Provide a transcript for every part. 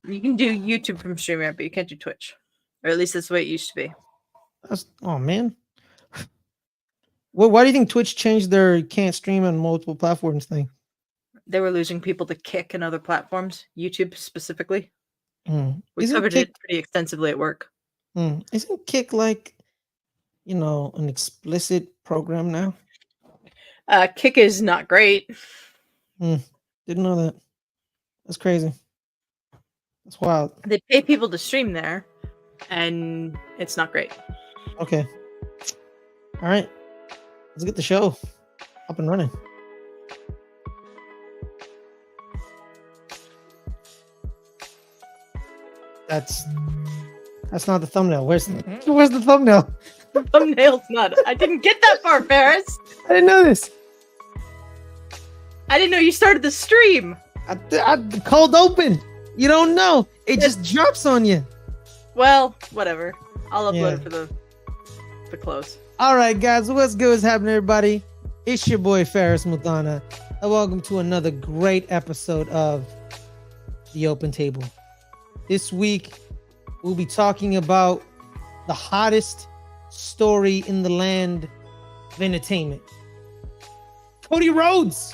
You can do YouTube from StreamYard, but you can't do Twitch. Or at least that's the way it used to be. Oh, man. Well, why do you think Twitch changed their can't stream on multiple platforms thing? They were losing people to Kick and other platforms, YouTube specifically. We covered it pretty extensively at work. Isn't Kick like, an explicit program now? Kick is not great. Didn't know that. That's crazy. That's wild. They pay people to stream there, and it's not great. Okay. All right. Let's get the show up and running. That's not the thumbnail. Where's the thumbnail? The thumbnail's not. I didn't get that far, Ferris. I didn't know this. I didn't know you started the stream. I cold open. You don't know. It just drops on you. Well, whatever. I'll upload it for the close. All right, guys. What's good? What's happening, everybody? It's your boy Ferris Muthana, and welcome to another great episode of The Open Table. This week, we'll be talking about the hottest story in the land of entertainment. Cody Rhodes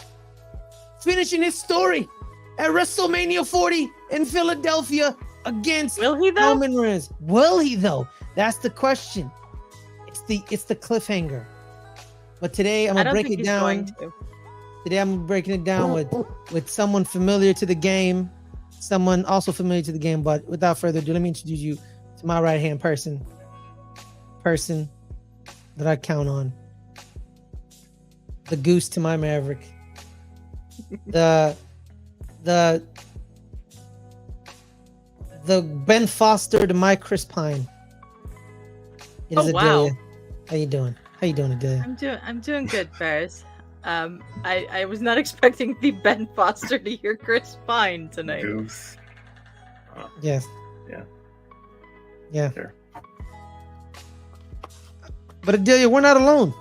finishing his story at WrestleMania 40 in Philadelphia against Roman Reigns. Will he though? That's the question. It's the cliffhanger. But today I'm gonna break it down. Today I'm breaking it down with someone familiar to the game, someone also familiar to the game. But without further ado, let me introduce you to my right hand person that I count on. The goose to my Maverick. The Ben Foster to my Chris Pine. It is wow. Adelia. How you doing? Adelia? I'm doing good, Ferris. I was not expecting the Ben Foster to hear Chris Pine tonight. Goose. Yes. Yeah. Sure. But Adelia, we're not alone.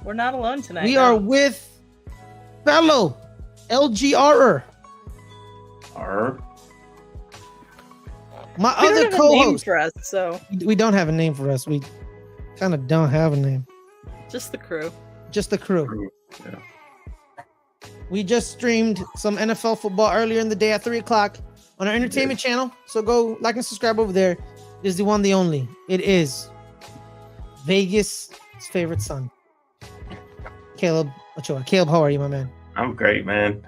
We're not alone tonight. We are with fellow LGRN. My other co-host. For us, so we don't have a name for us. We kind of don't have a name. Just the crew. Yeah. We just streamed some NFL football earlier in the day at 3:00 on our entertainment channel. So go like and subscribe over there. It is the one, the only. It is Vegas' favorite son, Caleb Ochoa. Caleb, how are you, my man? I'm great, man.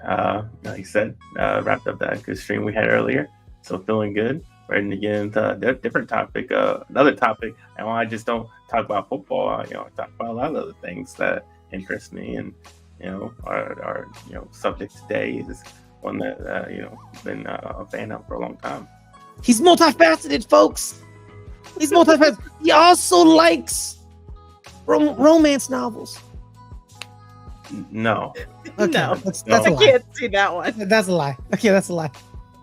Like you said, wrapped up that good stream we had earlier. So feeling good. Ready to get into a different topic, another topic. And I just don't talk about football. I talk about a lot of other things that interest me. And, our subject today is one that, been a fan of for a long time. He's multifaceted, folks. He's multifaceted. He also likes romance novels. No. Okay, no. That's I a lie. can't see that one. That's a lie. Okay, that's a lie.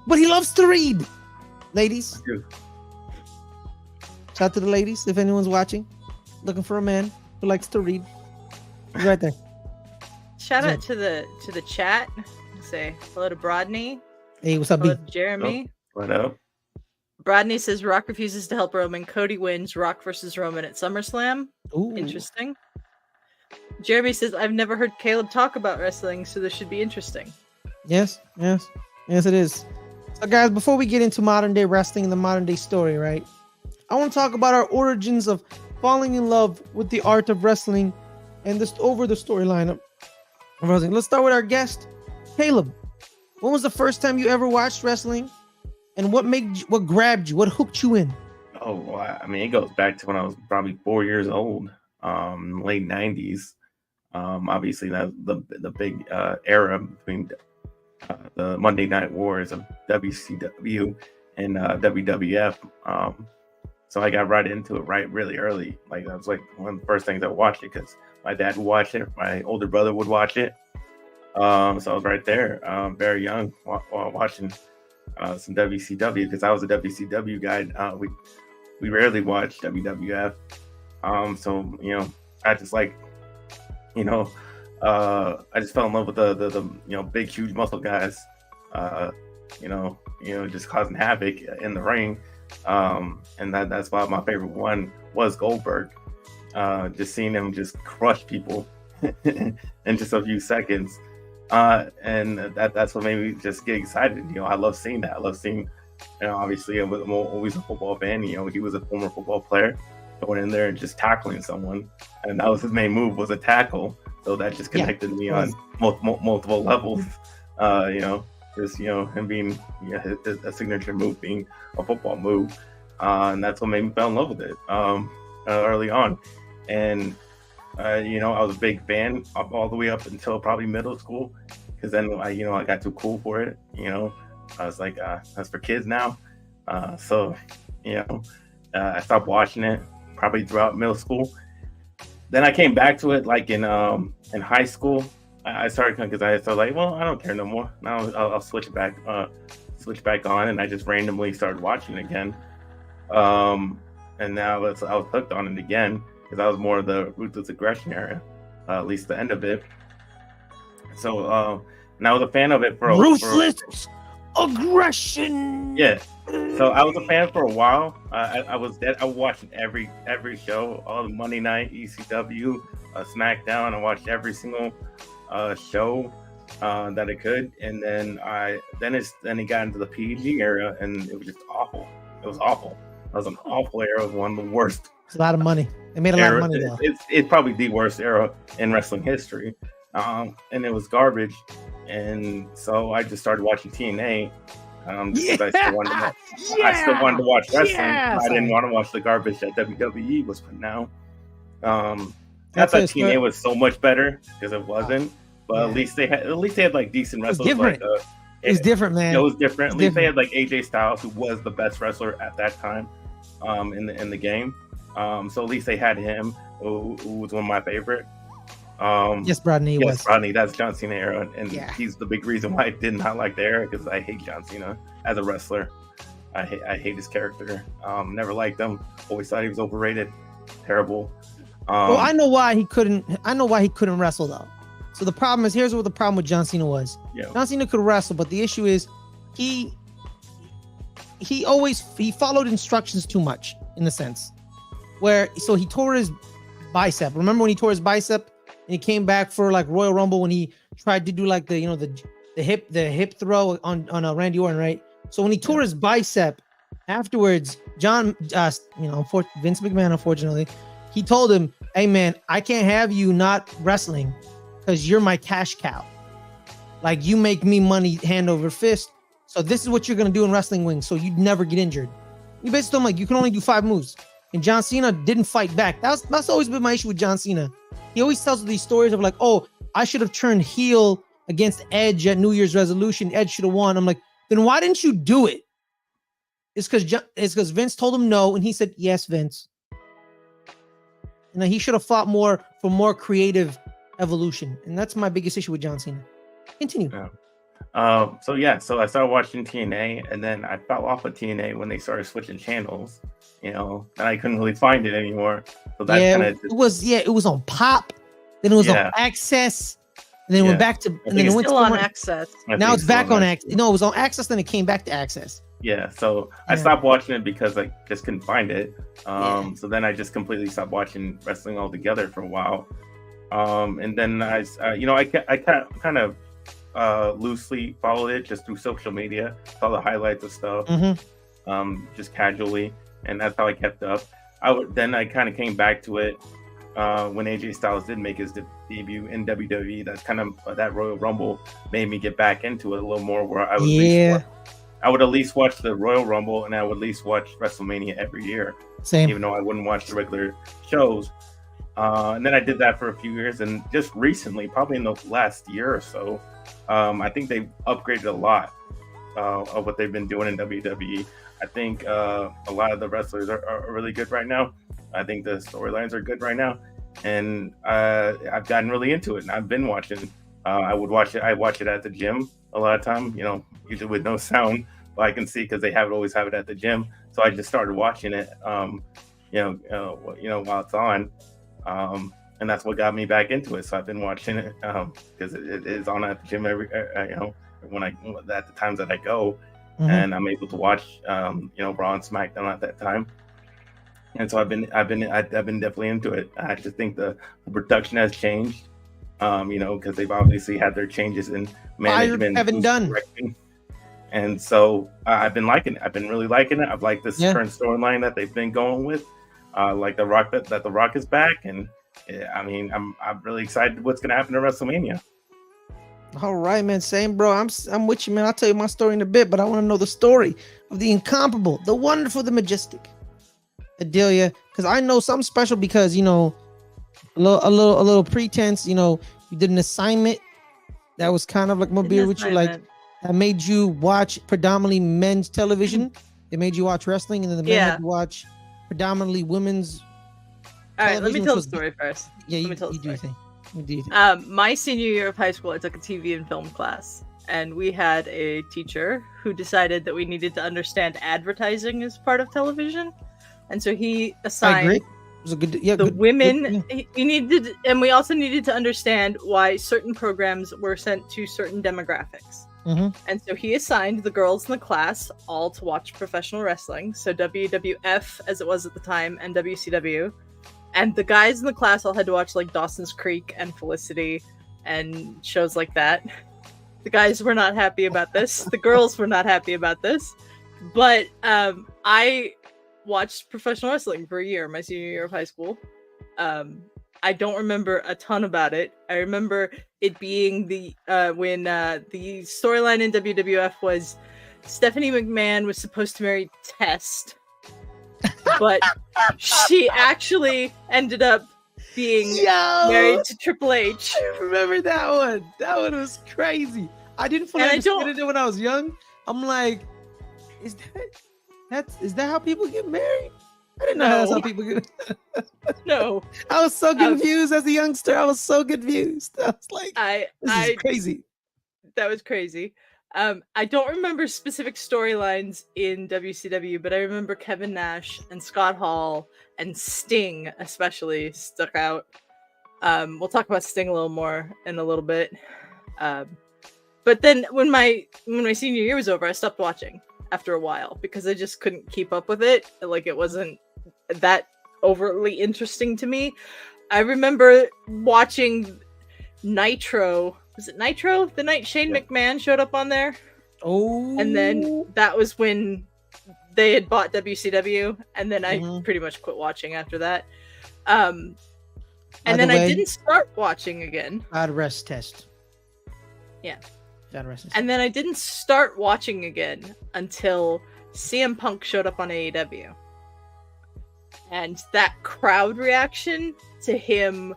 But he loves to read. Ladies. Shout out to the ladies. If anyone's watching, looking for a man who likes to read. He's right there. Shout out to the chat. Say hello to Brodney. Hey, what's up, hello B? to Jeremy. What up? Brodney says Rock refuses to help Roman. Cody wins Rock versus Roman at SummerSlam. Ooh. Interesting. Jeremy says I've never heard Caleb talk about wrestling, so this should be interesting. Yes, it is. So, guys, before we get into modern day wrestling and the modern day story, right? I want to talk about our origins of falling in love with the art of wrestling and the storyline of wrestling. Let's start with our guest, Caleb. When was the first time you ever watched wrestling, and what grabbed you, what hooked you in? Oh, well, I mean, it goes back to when I was probably 4 years old, late 90s. Obviously, that's the big era between the Monday Night Wars of WCW and WWF. So I got right into it really early. Like, that was like one of the first things I watched it because my dad would watch it, my older brother would watch it. So I was right there, very young, watching some WCW because I was a WCW guy. We rarely watched WWF. So I just like, I just fell in love with the big huge muscle guys. just causing havoc in the ring. And that's why my favorite one was Goldberg. Just seeing him just crush people in just a few seconds. And that's what made me just get excited. I love seeing that. I love seeing, obviously I'm always a football fan. He was a former football player, going in there and just tackling someone. And that was his main move, was a tackle. So that just connected me on multiple levels. Him being a signature move being a football move. And that's what made me fall in love with it early on. And I was a big fan all the way up until probably middle school, because then I got too cool for it. I was like, that's for kids now. I stopped watching it probably throughout middle school. Then I came back to it like in high school. I started because I started like, well, I don't care no more. Now I'll switch back on, and I just randomly started watching it again. And now I was hooked on it again, because I was more of the ruthless aggression era, at least the end of it. So, and I was a fan of it for ruthless aggression. Yeah. So I was a fan for a while. I was watching every show, all the Monday Night, ECW, SmackDown. I watched every single show that I could, and then it got into the PG era, and it was just awful. It was awful. It was an awful era. It was one of the worst. It's a lot of money. They made a lot of money though. It's probably the worst era in wrestling history, and it was garbage. And so I just started watching TNA. Because I still wanted to watch wrestling. I didn't want to watch the garbage that WWE was putting out. I thought TNA was so much better, because it wasn't. But at least they had like decent wrestlers. It was different. It was different, man. It was different. At least they had like AJ Styles, who was the best wrestler at that time, in the game. So at least they had him, who was one of my favorite. Yes, Rodney. Rodney. That's John Cena era, and he's the big reason why I did not like the era, because I hate John Cena as a wrestler. I hate his character. Never liked him. Always thought he was overrated. Terrible. Well, I know why he couldn't wrestle though. So the problem is, here's what the problem with John Cena was. Yeah. John Cena could wrestle, but the issue is he followed instructions too much, in the sense where, so he tore his bicep. Remember when he tore his bicep and he came back for like Royal Rumble, when he tried to do like the hip throw on Randy Orton, right? So when he tore his bicep, afterwards, Vince McMahon, unfortunately, he told him, "Hey man, I can't have you not wrestling, because you're my cash cow. Like, you make me money hand over fist. So this is what you're gonna do in wrestling wings, so you'd never get injured." You basically told him, like, you can only do 5 moves. And John Cena didn't fight back. That's always been my issue with John Cena. He always tells these stories of like, oh, I should have turned heel against Edge at New Year's resolution. Edge should have won. I'm like, then why didn't you do it? It's because Vince told him no, and he said, yes, Vince. And then he should have fought more for more creative evolution. And that's my biggest issue with John Cena. Continue. Yeah. So I started watching TNA, and then I fell off of TNA when they started switching channels, and I couldn't really find it anymore. So that it was on Pop, then it was on Access, and then it went back to, and then it went still on Access. Now it's back on Access. No, it was on Access, then it came back to Access. Yeah, so I stopped watching it because I just couldn't find it. So then I just completely stopped watching wrestling altogether for a while. And then I kind of loosely followed it just through social media, saw the highlights of stuff, just casually, and that's how I kept up. I kind of came back to it when AJ Styles did make his debut in WWE. That's kind of that Royal Rumble made me get back into it a little more, where I would at least watch the Royal Rumble, and I would at least watch WrestleMania every year. Same. Even though I wouldn't watch the regular shows. And then I did that for a few years, and just recently, probably in the last year or so, I think they've upgraded a lot of what they've been doing in WWE. I think a lot of the wrestlers are really good right now. I think the storylines are good right now, and I've gotten really into it, and I've been watching. I watch it at the gym a lot of time, usually with no sound, but I can see because they always have it at the gym. So I just started watching it, while it's on. And that's what got me back into it. So I've been watching it because it is on at the gym when at the times that I go, and I'm able to watch Raw and SmackDown at that time. And so I've been definitely into it. I just think the production has changed, because they've obviously had their changes in management. Haven't done. And so I've been liking it. I've been really liking it. I've liked this current storyline that they've been going with. Like the Rock that the Rock is back, and I'm really excited what's gonna happen to WrestleMania. All right, man. Same, bro. I'm with you, man. I'll tell you my story in a bit, but I want to know the story of the incomparable, the wonderful, the majestic Adelia, because I know something special because a little pretense. You did an assignment that was kind of like mobile with you, like that made you watch predominantly men's television. It made you watch wrestling, and then the men had to watch predominantly women's. All right, let me tell the story first. Yeah, you do your thing. My senior year of high school, I took a TV and film class, and we had a teacher who decided that we needed to understand advertising as part of television, and so he assigned it was a good, women. He needed, and we also needed to understand why certain programs were sent to certain demographics. And so he assigned the girls in the class all to watch professional wrestling, so WWF as it was at the time, and WCW. And the guys in the class all had to watch like Dawson's Creek and Felicity and shows like that. The guys were not happy about this. The girls were not happy about this. But I watched professional wrestling for a year, my senior year of high school. I don't remember a ton about it. I remember it being when the storyline in WWF was Stephanie McMahon was supposed to marry Test, but she actually ended up being married to Triple H. I remember that one. That one was crazy. I didn't fully understand it when I was young. I'm like, is that how people get married? I didn't know that's how people get. No, I was so confused as a youngster. I was so confused. I was like, this is crazy. That was crazy. I don't remember specific storylines in WCW, but I remember Kevin Nash and Scott Hall and Sting especially stuck out. We'll talk about Sting a little more in a little bit. But then when my senior year was over, I stopped watching after a while because I just couldn't keep up with it. Like, it wasn't that overtly interesting to me. I remember watching Nitro. Was it Nitro? The night Shane McMahon showed up on there. Oh. And then that was when they had bought WCW, and then I pretty much quit watching after that. And then I didn't start watching again. Bad rest test. Yeah. Bad rest test. And then I didn't start watching again until CM Punk showed up on AEW. And that crowd reaction to him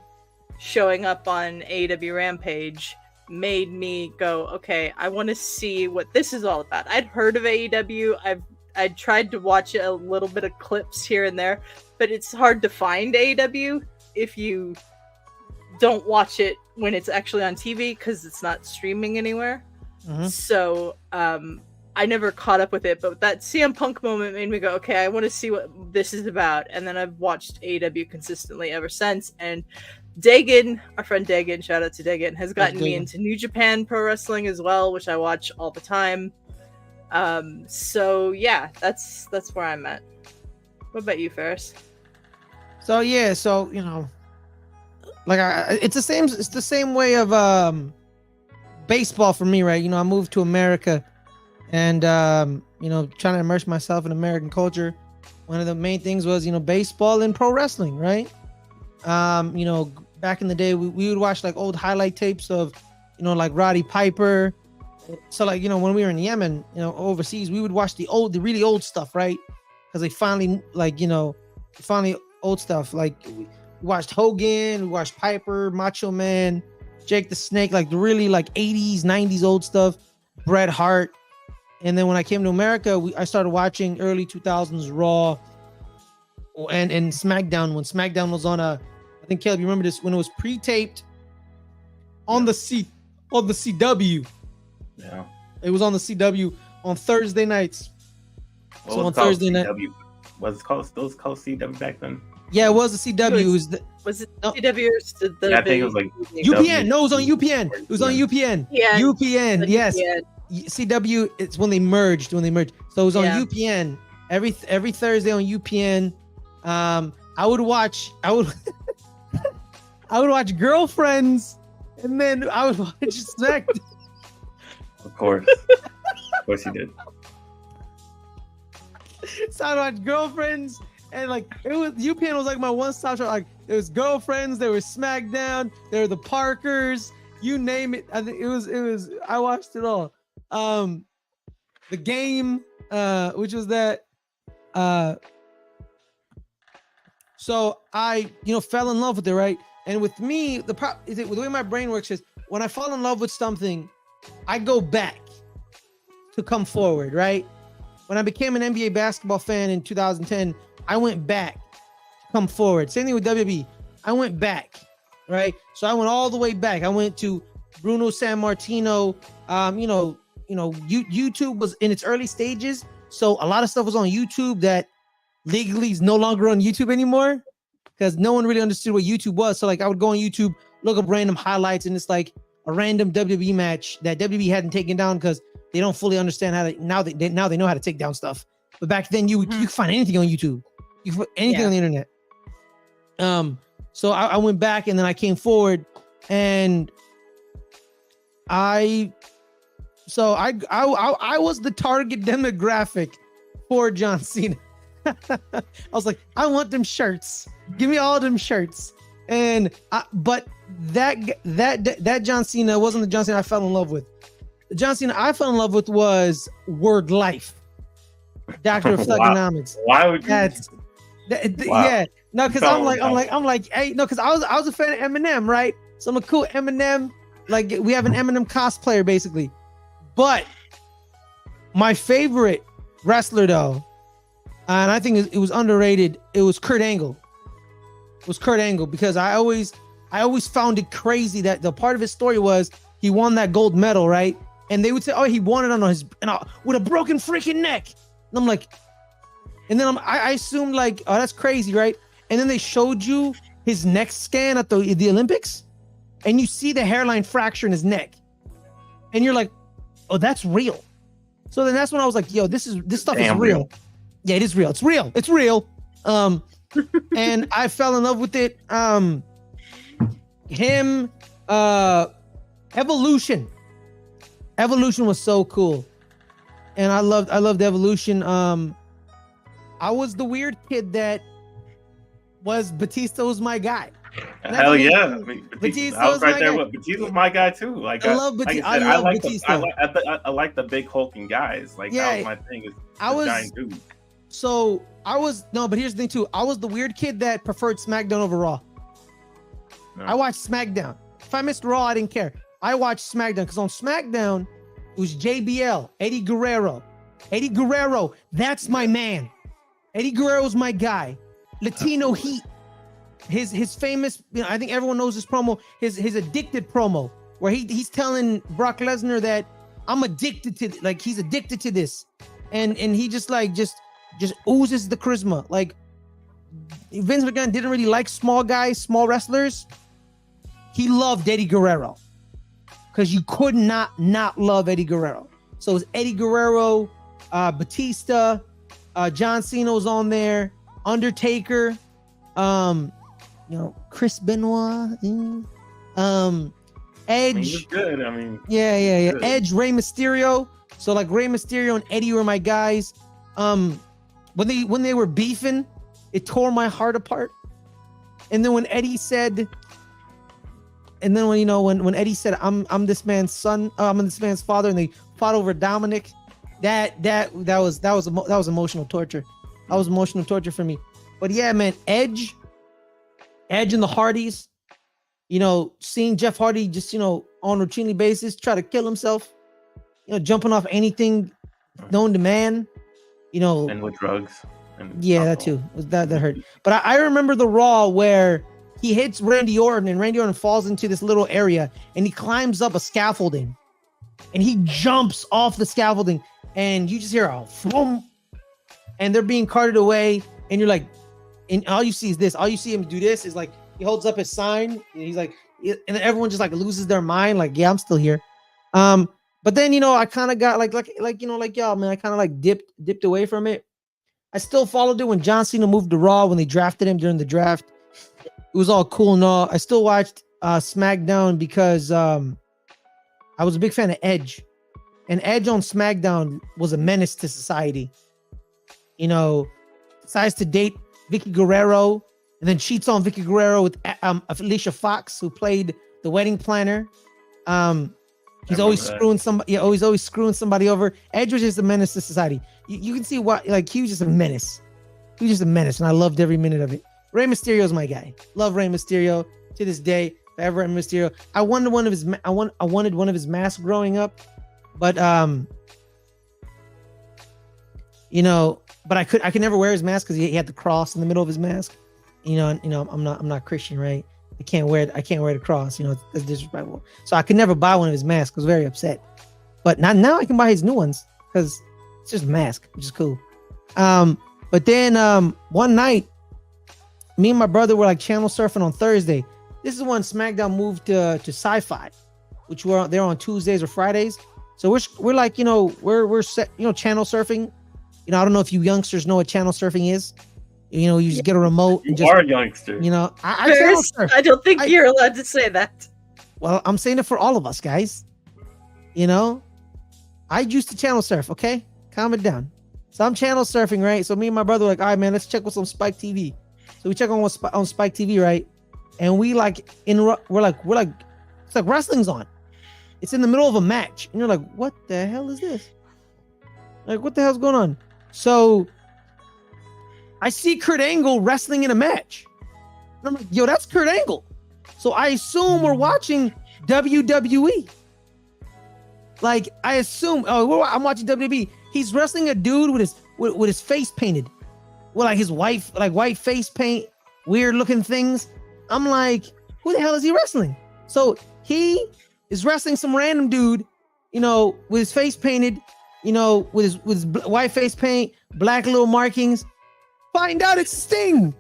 showing up on AEW Rampage made me go, okay, I want to see what this is all about. I'd heard of AEW. I'd tried to watch a little bit of clips here and there, but it's hard to find AEW if you don't watch it when it's actually on TV because it's not streaming anywhere. So I never caught up with it, but that CM Punk moment made me go, okay, I want to see what this is about. And then I've watched AEW consistently ever since. And Dagan, our friend Dagan, shout out to Dagan, has gotten me into New Japan Pro Wrestling as well, which I watch all the time. So yeah, that's where I'm at. What about you, Ferris? So yeah, like it's the same way of baseball for me, right? I moved to America, and trying to immerse myself in American culture. One of the main things was baseball and pro wrestling, right? Back in the day, we would watch like old highlight tapes of like Roddy Piper. So like when we were in Yemen, overseas, we would watch the really old stuff, right? Because they finally old stuff. Like we watched Hogan, we watched Piper, Macho Man, Jake the Snake, like the really like 80s, 90s old stuff, Bret Hart. And then when I came to America, I started watching early 2000s Raw and SmackDown when SmackDown was on I think, Caleb, you remember this, when it was pre-taped on the CW. Yeah. It was on the CW on Thursday nights. Thursday night. Was it called CW back then? Yeah, it was the CW. It was Was it No. CW or the Yeah, I think it was like UPN. No, it was on UPN. It was on UPN. Yeah, UPN. Yes. UPN. CW. It's when they merged. So it was on Yeah. UPN every Thursday on UPN. I would watch. I would watch Girlfriends, and then I would watch SmackDown. Of course you did. So I would watch Girlfriends, and like it was UPN was like my one-stop shop. Like there was Girlfriends, there was SmackDown, there were the Parkers, you name it. I think it was. I watched it all. The Game, which was that. So I, fell in love with it, right? And with me, the way my brain works is when I fall in love with something, I go back to come forward, right? When I became an NBA basketball fan in 2010, I went back to come forward. Same thing with WWE. I went back, right? So I went all the way back. I went to Bruno Sammartino. YouTube was in its early stages, so a lot of stuff was on YouTube that legally is no longer on YouTube anymore because no one really understood what YouTube was. So like I would go on YouTube, look up random highlights, and it's like a random WWE match that WWE hadn't taken down because they don't fully understand how to now they know how to take down stuff. But back then you could find anything on YouTube. You could find anything on the internet. So I went back and then I came forward and I was the target demographic for John Cena. I was like, I want them shirts. Give me all them shirts. But that John Cena wasn't the John Cena I fell in love with. The John Cena I fell in love with was Word Life, Doctor of Thugonomics. Why would you? Wow. Yeah, no, because I'm like, hey, no, because I was a fan of Eminem, right? So I'm a cool Eminem. Like we have an Eminem cosplayer basically, but my favorite wrestler though. And I think it was underrated. It was Kurt Angle. Because I always found it crazy that the part of his story was he won that gold medal, right? And they would say, "Oh, he won it with a broken freaking neck." And I'm like, and then I assumed like, "Oh, that's crazy, right?" And then they showed you his neck scan at the Olympics, and you see the hairline fracture in his neck, and you're like, "Oh, that's real." So then that's when I was like, "Yo, this stuff is real." Yeah, it is real. It's real. And I fell in love with it. Evolution. Evolution was so cool. And I loved Evolution. I was the weird kid that Batista was my guy. Hell yeah. I mean, Batista, I was right there with Batista was my guy too. Like I love Batista. I like Batista. I like the big hulking guys. Like that was my thing. Is giant dude. So but here's the thing too. I was the weird kid that preferred SmackDown over Raw. No. I watched SmackDown. If I missed Raw, I didn't care. I watched SmackDown because on SmackDown, it was JBL, Eddie Guerrero. Eddie Guerrero, that's my man. Eddie Guerrero's my guy. Latino Heat. His famous, I think everyone knows this promo, his addicted promo, where he's telling Brock Lesnar that I'm addicted to, like he's addicted to this. And he just oozes the charisma. Like Vince McMahon didn't really like small guys, small wrestlers. He loved Eddie Guerrero because you could not love Eddie Guerrero. So it was Eddie Guerrero, Batista, John Cena was on there, Undertaker, Chris Benoit, Edge. Good. I mean, yeah. Edge, Rey Mysterio. So like Rey Mysterio and Eddie were my guys. When they were beefing, it tore my heart apart. And then when Eddie said, when Eddie said, I'm this man's son, I'm this man's father, and they fought over Dominic, that was emotional torture. That was emotional torture for me. But yeah, man, Edge and the Hardys, seeing Jeff Hardy just, on a routine basis try to kill himself, jumping off anything known to man, and with drugs. That too. That hurt. But I remember the Raw where he hits Randy Orton and Randy Orton falls into this little area and he climbs up a scaffolding and he jumps off the scaffolding and you just hear a boom and they're being carted away and you're like, and all you see is this. All you see him do this is like he holds up his sign, and he's like, and then everyone just like loses their mind, like, yeah, I'm still here. But then I kind of got like y'all, man, I kind of like dipped away from it. I still followed it when John Cena moved to Raw when they drafted him during the draft. It was all cool and all. I still watched SmackDown because I was a big fan of Edge, and Edge on SmackDown was a menace to society. Decides to date Vicky Guerrero and then cheats on Vicky Guerrero with Alicia Fox, who played the wedding planner. He's always screwing somebody. Yeah, he's always screwing somebody over. Edge was just a menace to society. You can see what, like, he was just a menace. He was just a menace, and I loved every minute of it. Rey Mysterio's my guy. Love Rey Mysterio to this day. Forever Rey Mysterio. I wanted one of his masks growing up, but but I could never wear his mask because he had the cross in the middle of his mask. I'm not Christian, right? I can't wear the cross. It's disrespectful. So I could never buy one of his masks. I was very upset. But now I can buy his new ones because it's just a mask, which is cool. But then one night, me and my brother were like channel surfing on Thursday. This is when SmackDown moved to Sci-Fi, which they're on Tuesdays or Fridays. So we're like we're set, channel surfing. I don't know if you youngsters know what channel surfing is. You just get a remote. You are a youngster. I channel surf. I don't think you're allowed to say that. Well, I'm saying it for all of us, guys. I used to channel surf. Okay, calm it down. So I'm channel surfing, right? So me and my brother were like, all right, man, let's check what's on Spike TV. So we check on what's on Spike TV, right? And we're like, it's like wrestling's on. It's in the middle of a match, and you're like, what the hell is this? Like, what the hell's going on? So I see Kurt Angle wrestling in a match. And I'm like, yo, that's Kurt Angle. So I assume we're watching WWE. Like, I assume, I'm watching WWE. He's wrestling a dude with his face painted. Well, like his wife, like white face paint, weird looking things. I'm like, who the hell is he wrestling? So he is wrestling some random dude, with his face painted, with his white face paint, black little markings. Find out it's Sting.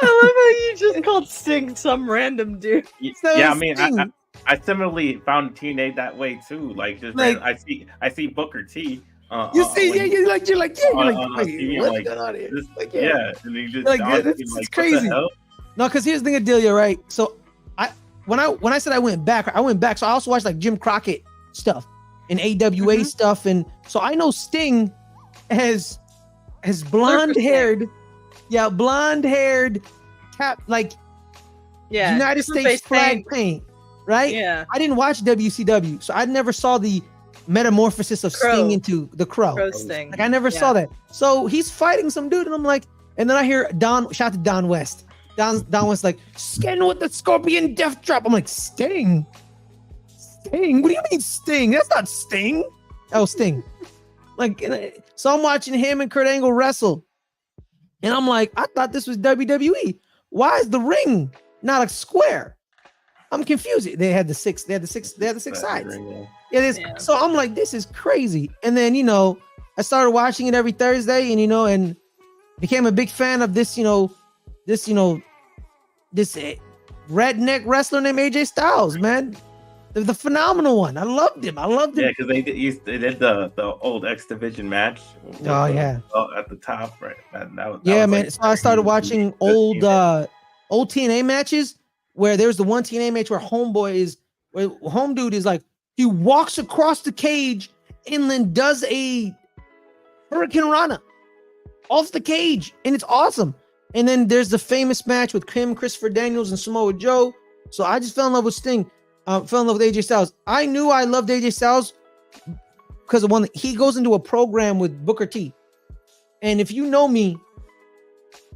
I love how you just called Sting some random dude. Yeah, I mean, I similarly found TNA that way too. Like, just I see Booker T. You're like, what's going on here? And he just it's crazy. No, because here's the thing, Adelia, right? So when I said I went back. So I also watched like Jim Crockett stuff and AWA stuff, and so I know Sting has blonde-haired, cap, like United States flag paint, right? Yeah. I didn't watch WCW, so I never saw the metamorphosis of Sting into the Crow. Sting. Like, I never saw that. So he's fighting some dude, and I'm like, and then I hear shout out to Don West. Don West like, skin with the Scorpion Death Drop. I'm like, Sting? What do you mean Sting? That's not Sting. Oh, Sting. Like, so I'm watching him and Kurt Angle wrestle, and I'm like, I thought this was WWE. Why is the ring not a square? I'm confused. They had the six sides. So I'm like, this is crazy. And then I started watching it every Thursday, and became a big fan of this redneck wrestler named AJ Styles, man. The phenomenal one. I loved him. Yeah, because they did the old X Division match. At the top, right? That was man. Like, so I started watching old TNA matches where there's the one TNA match where Home Dude is like, he walks across the cage and then does a Hurricane Rana off the cage, and it's awesome. And then there's the famous match with Christopher Daniels and Samoa Joe. So I just fell in love with Sting. Fell in love with AJ Styles. I knew I loved AJ Styles because of he goes into a program with Booker T. And if you know me,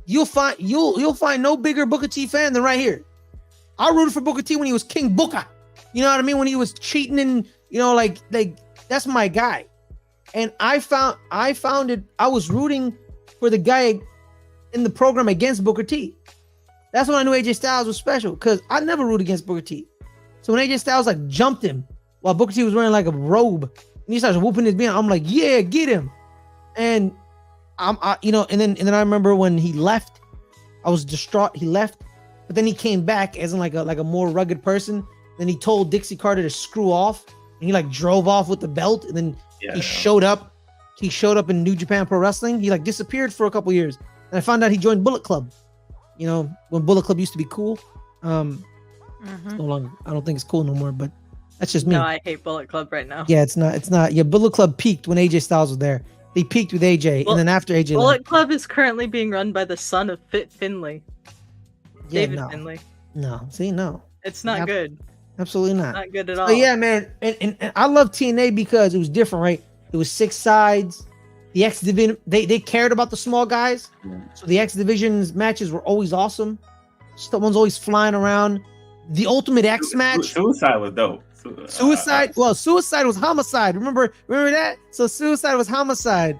you'll find no bigger Booker T fan than right here. I rooted for Booker T when he was King Booker. You know what I mean? When he was cheating and like that's my guy. And I found it. I was rooting for the guy in the program against Booker T. That's when I knew AJ Styles was special, because I never rooted against Booker T. So when AJ Styles like jumped him while Booker T was wearing like a robe and he starts whooping his behind, I'm like, yeah, get him. And and then I remember when he left, I was distraught. He left, but then he came back as in like a more rugged person. Then he told Dixie Carter to screw off, and he like drove off with the belt. And then he showed up. He showed up in New Japan Pro Wrestling. He like disappeared for a couple years, and I found out he joined Bullet Club. You know, when Bullet Club used to be cool. It's no longer. I don't think it's cool no more. But that's just me. No, I hate Bullet Club right now. Yeah, it's not. Yeah, Bullet Club peaked when AJ Styles was there. They peaked with AJ, and then after AJ, Bullet Club is currently being run by the son of Fit Finlay. Yeah, David Finlay. No, see, no. It's not good. Absolutely not. Not good at all. But yeah, man, and I love TNA because it was different, right? It was 6 sides. The X Division, they cared about the small guys, so the X Division's matches were always awesome. Someone's always flying around. The Ultimate X match. Suicide was dope. Suicide was Homicide. Remember that? So Suicide was Homicide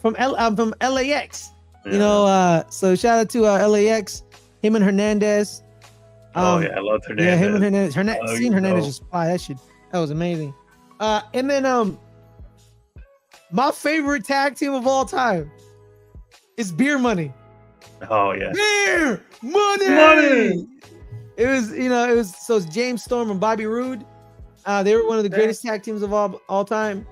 from LAX. Yeah. You know, so shout out to LAX, him and Hernandez. I loved Hernandez. Yeah, him and Hernandez. Seeing Hernandez just fly, that was amazing. And then my favorite tag team of all time is Beer Money. Oh yeah. Beer Money. It was so it's James Storm and Bobby Roode. They were one of the greatest tag teams of all time.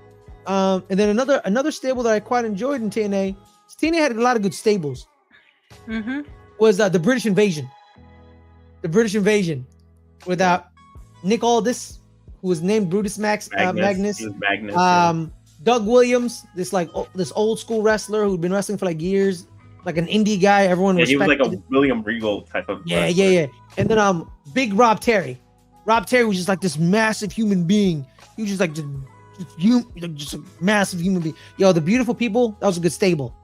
And then another stable that I quite enjoyed in TNA. TNA had a lot of good stables. Was the British Invasion. The British Invasion, without Nick Aldis, who was named Brutus Magnus. Doug Williams, this old school wrestler who'd been wrestling for like years, like an indie guy. Everyone respected. He was like a William Regal type of. Yeah. And then big Rob Terry. Rob Terry was just like this massive human being. He was just like just a massive human being. Yo, the Beautiful People, that was a good stable.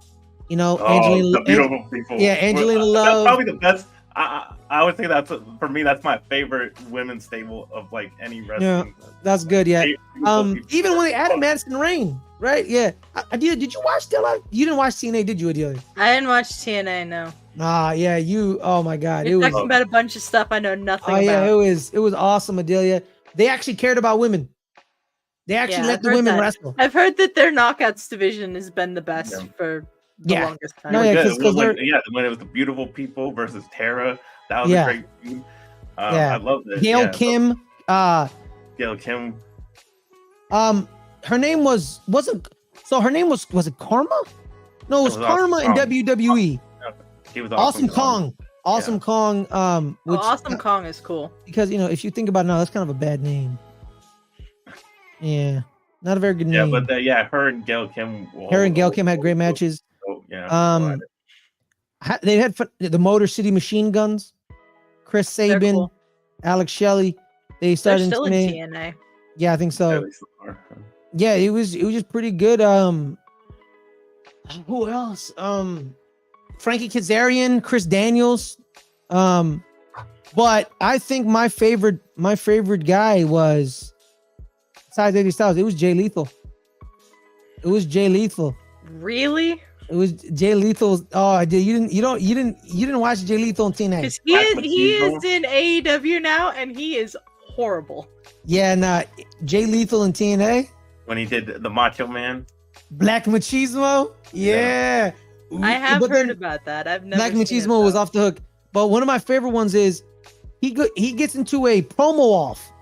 You know, the Beautiful People. Yeah, Angelina Love. That's probably the best. I would say for me that's my favorite women's stable of like any wrestling. Yeah, that's good. Yeah. Even when they added Madison Rain, right? Yeah. Adelia, did you watch Dilla? You didn't watch TNA, did you, Adelia? I didn't watch TNA, no. Yeah, you. Oh my God, You're talking about a bunch of stuff I know nothing about. Yeah, it was awesome, Adelia. They actually cared about women. They actually let the women wrestle. I've heard that their knockouts division has been the best for the longest time. No, when it was the Beautiful People versus Tara, that was a great feud. I love it. Gail Kim. Gail Kim. Her name was it Karma? No, it was Karma in WWE. He was Awesome Kong. Awesome Kong. Awesome Kong is cool. Because if you think about it now, that's kind of a bad name. Yeah. Not a very good name. Yeah, but her and Gail Kim. Had great matches. Yeah. They had the Motor City Machine Guns, Chris Sabin, cool. Alex Shelley. They're still in TNA. Yeah, I think so. Yeah, it was just pretty good. Who else? Frankie Kazarian, Chris Daniels. But I think my favorite guy was besides AJ Styles. It was Jay Lethal. Really? It was Jay Lethal. Oh, you didn't watch Jay Lethal on TNA. Because he is in AEW now, and he is horrible. Yeah, Jay Lethal in TNA when he did the Macho Man, Black Machismo. Yeah. I have heard about that. I've never. Black Machismo was off the hook. But one of my favorite ones is he gets into a promo off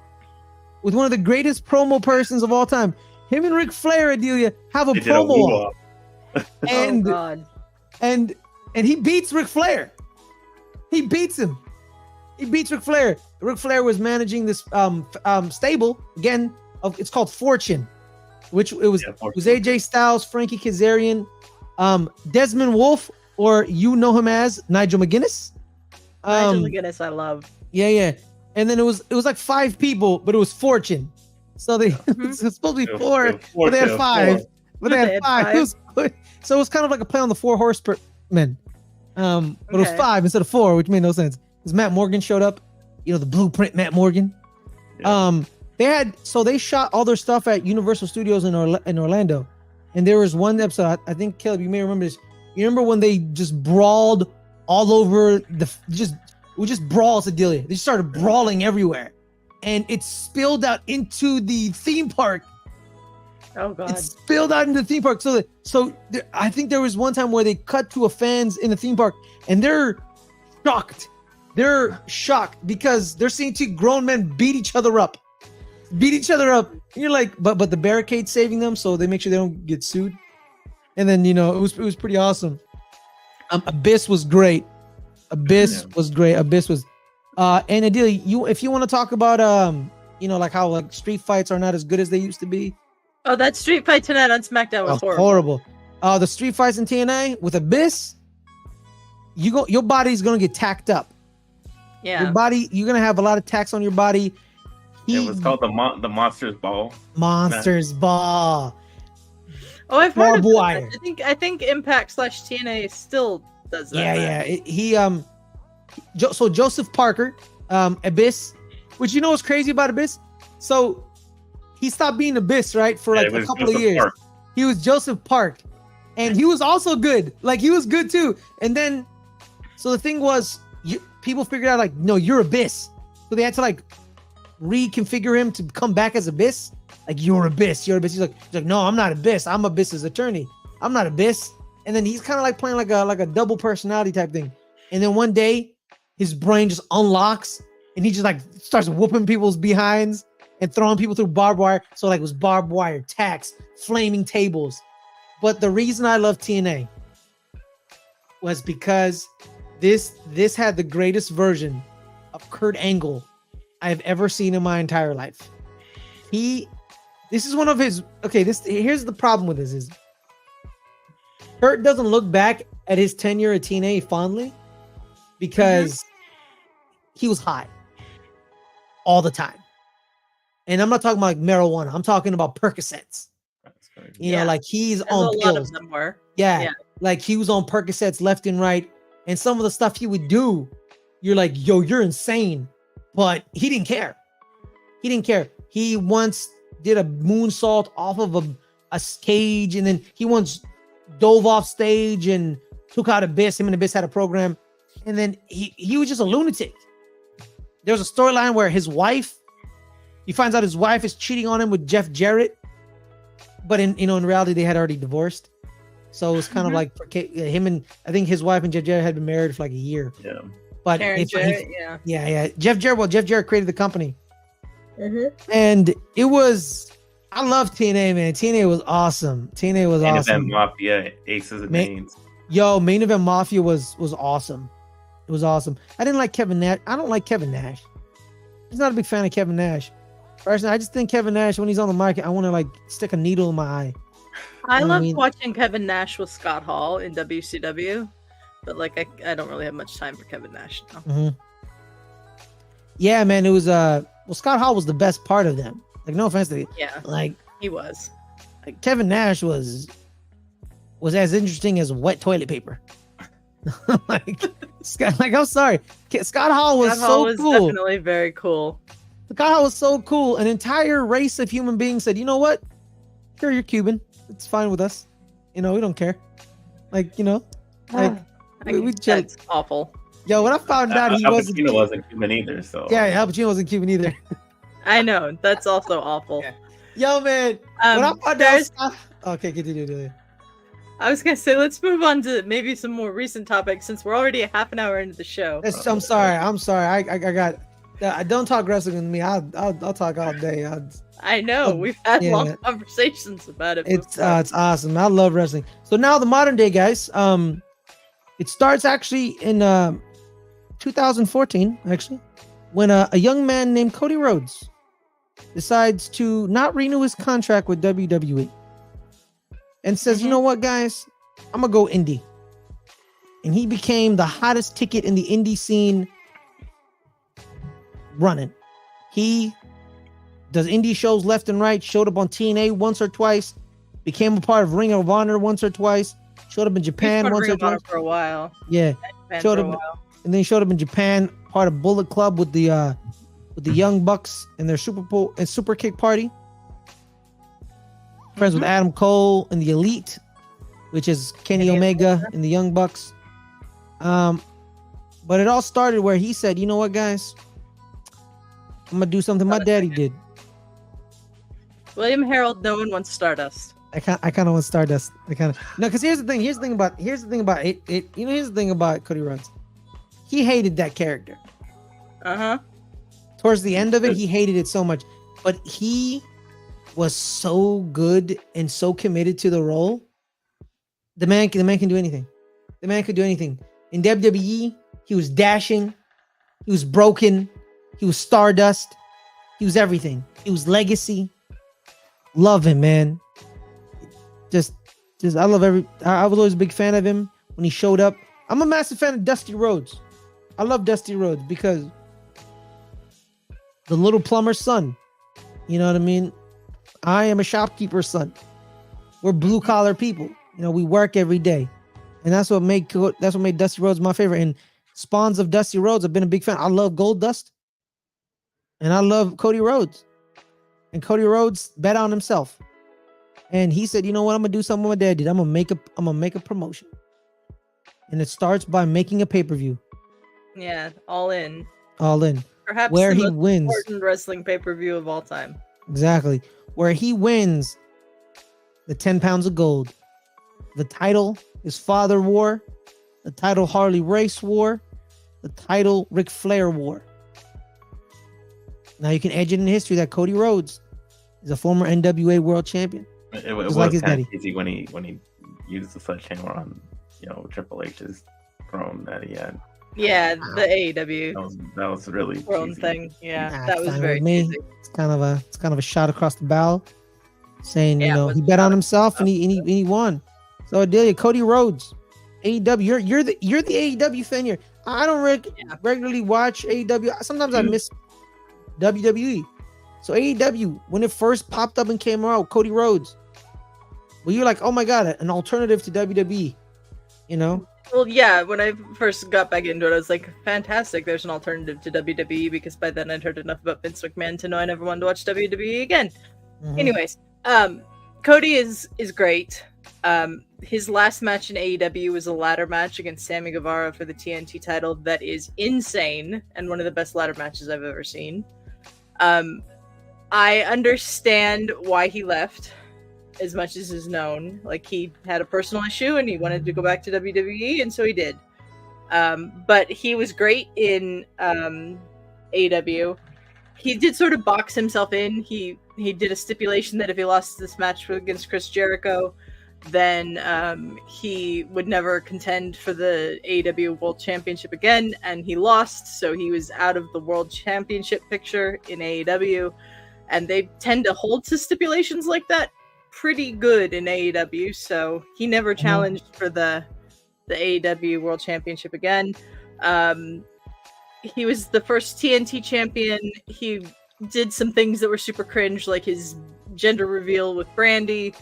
with one of the greatest promo persons of all time. Him and Ric Flair, Adelia, have a promo off. And, and he beats Ric Flair. He beats him. He beats Ric Flair. Ric Flair was managing this stable again. It's called Fortune, which it was AJ Styles, Frankie Kazarian, Desmond Wolfe, or you know him as Nigel McGuinness. Nigel McGuinness, I love. Yeah. And then it was like 5 people, but it was Fortune. So they it's supposed to be 4, but they had 5. But they had 5. So it was kind of like a play on the 4 horsemen. But it was 5 instead of 4, which made no sense. Because Matt Morgan showed up, the blueprint Matt Morgan. Yeah. They shot all their stuff at Universal Studios in Orlando. And there was one episode, I think, Caleb, you may remember this. You remember when they just brawled all over just brawls, Adelia. They just started brawling everywhere. And it spilled out into the theme park. Oh God! It spilled out into the theme park. I think there was one time where they cut to a fans in the theme park, and they're shocked. They're shocked because they're seeing two grown men beat each other up. And you're like, but the barricade's saving them, so they make sure they don't get sued. And then it was pretty awesome. Abyss was great. Abyss was and Adelia, if you want to talk about like how like street fights are not as good as they used to be. Oh, that street fight tonight on SmackDown was horrible. The street fights in TNA with Abyss, your body's gonna get tacked up. Yeah. Your body, you're gonna have a lot of tax on your body. It was called the Monsters Ball. Monsters Ball. Oh, I've heard of that. Wire. I think Impact / TNA still does that. Yeah. So Joseph Parker, Abyss, which what's crazy about Abyss? So he stopped being Abyss, right? For like a couple of years. Park. He was Joseph Park. And he was also good. Like he was good too. And then, so the thing was, people figured out like, no, you're Abyss. So they had to like reconfigure him to come back as Abyss. Like you're Abyss. He's like, no, I'm not Abyss. I'm Abyss's attorney. I'm not Abyss. And then he's kind of like playing like a double personality type thing. And then one day, his brain just unlocks and he just like starts whooping people's behinds and throwing people through barbed wire. So like it was barbed wire, tacks, flaming tables. But the reason I love TNA was because this had the greatest version of Kurt Angle I've ever seen in my entire life. This is one of his, here's the problem with this is Kurt doesn't look back at his tenure at TNA fondly because he was high all the time. And I'm not talking about like marijuana. I'm talking about Percocets. Like he's on pills. A lot of them were. Yeah. Like he was on Percocets left and right. And some of the stuff he would do, you're like, yo, you're insane. But he didn't care. He once did a moonsault off of a stage, and then he once dove off stage and took out Abyss. Him and Abyss had a program. And then he was just a lunatic. There was a storyline where he finds out his wife is cheating on him with Jeff Jarrett. But in reality, they had already divorced. So it was kind of like him and I think his wife and Jeff Jarrett had been married for like a year. Yeah. But Jeff Jarrett created the company. And it was, I love TNA, man. TNA was awesome. Main Event Mafia, Aces and Names. Main Event Mafia was awesome. It was awesome. I didn't like Kevin Nash. I don't like Kevin Nash. I'm not a big fan of Kevin Nash. Personally, I just think Kevin Nash, when he's on the mic, I want to like stick a needle in my eye. I loved watching Kevin Nash with Scott Hall in WCW, but like I don't really have much time for Kevin Nash now. Yeah, man, it was Scott Hall was the best part of them. Like, no offense to you. Yeah, like he was. Like Kevin Nash was as interesting as wet toilet paper. I'm sorry, Scott Hall was cool. Definitely very cool. Scott Hall was so cool. An entire race of human beings said, you know what? Sure, you're Cuban. It's fine with us. We don't care. We That's awful. Yo, when I found out he wasn't Cuban either, so yeah, Al Pacino wasn't Cuban either. I know, that's also awful. Yeah. Yo, man, when I found out, okay, continue. I was gonna say, let's move on to maybe some more recent topics since we're already a half an hour into the show. I'm sorry. I got. Don't talk wrestling with me. I'll talk all day. I know we've had long conversations about it. It's awesome. I love wrestling. So now the modern day guys. It starts actually in 2014, actually, when a young man named Cody Rhodes decides to not renew his contract with WWE and says, you know what, guys, I'm gonna go indie. And he became the hottest ticket in the indie scene running. He does indie shows left and right, showed up on TNA once or twice, became a part of Ring of Honor once or twice, showed up in Japan once or twice. For a while. Yeah. Showed up, and then showed up in Japan, part of Bullet Club with the Young Bucks and their super kick party. Friends with Adam Cole and the Elite, which is Kenny Omega and the Young Bucks. But it all started where he said, you know what, guys? I'm gonna do something my daddy did. William Harold, no one wants Stardust. I kind of want Stardust. Because here's the thing about Cody Rhodes. he hated that character. Towards the end of it, he hated it so much. But he was so good and so committed to the role. The man can do anything. The man could do anything. In WWE, he was dashing. He was broken. He was Stardust. He was everything. He was legacy. Love him, man. Just I love I was always a big fan of him when he showed up. I'm a massive fan of Dusty Rhodes. I love Dusty Rhodes because the little plumber's son. You know what I mean? I am a shopkeeper's son. We're blue collar people. You know, we work every day. And that's what made Dusty Rhodes my favorite. And spawns of Dusty Rhodes, I've been a big fan. I love Goldust. And I love Cody Rhodes. And Cody Rhodes bet on himself. And he said, you know what? I'm gonna do something my dad did. I'm gonna make a promotion. And it starts by making a pay-per-view. Yeah, all in. All in. Perhaps where the he most wins. important wrestling pay-per-view of all time. Exactly. Where he wins the 10 pounds of gold. The title is Father War. The title Harley Race War. The title Ric Flair War. Now you can edge it in history that Cody Rhodes is a former NWA World Champion. It was like his kind daddy. of easy when he used the sledgehammer on Triple H's throne that he had. Yeah, the AEW That was really throne cheesy. thing. Yeah, Nah, that was fine very with me. cheesy. It's kind of a shot across the bow, saying Yeah, it was he a bet shot on himself and he won. So Adelia, Cody Rhodes, AEW. You're the AEW fan here. I don't regularly watch AEW. Sometimes I miss WWE. So AEW, when it first popped up and came out, Cody Rhodes. Well, you're like, oh my god, an alternative to WWE. You know? Well, yeah, when I first got back into it, I was like, fantastic, there's an alternative to WWE, because by then I'd heard enough about Vince McMahon to know I never wanted to watch WWE again. Mhm. Anyways, Cody is great. His last match in AEW was a ladder match against Sammy Guevara for the TNT title that is insane, and one of the best ladder matches I've ever seen. I understand why he left, as much as is known. Like, he had a personal issue and he wanted to go back to WWE, and so he did. But he was great in AEW. He did sort of box himself in. He did a stipulation that if he lost this match against Chris Jericho, then he would never contend for the AEW World Championship again, and he lost, so he was out of the World Championship picture in AEW. And they tend to hold to stipulations like that pretty good in AEW, so he never challenged for the AEW World Championship again. He was the first TNT champion. He did some things that were super cringe, like his gender reveal with Brandy.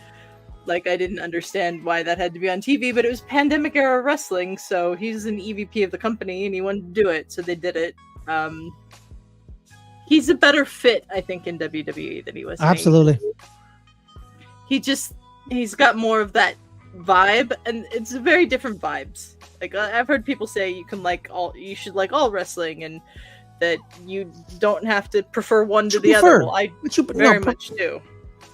Like, I didn't understand why that had to be on TV, but it was pandemic era wrestling, so he's an EVP of the company and he wanted to do it, so they did it. He's a better fit, I think, in WWE than he was in Absolutely. AEW. He's got more of that vibe, and it's very different vibes. Like, I've heard people say you should like all wrestling, and that you don't have to prefer one to the other. Well, I very much do.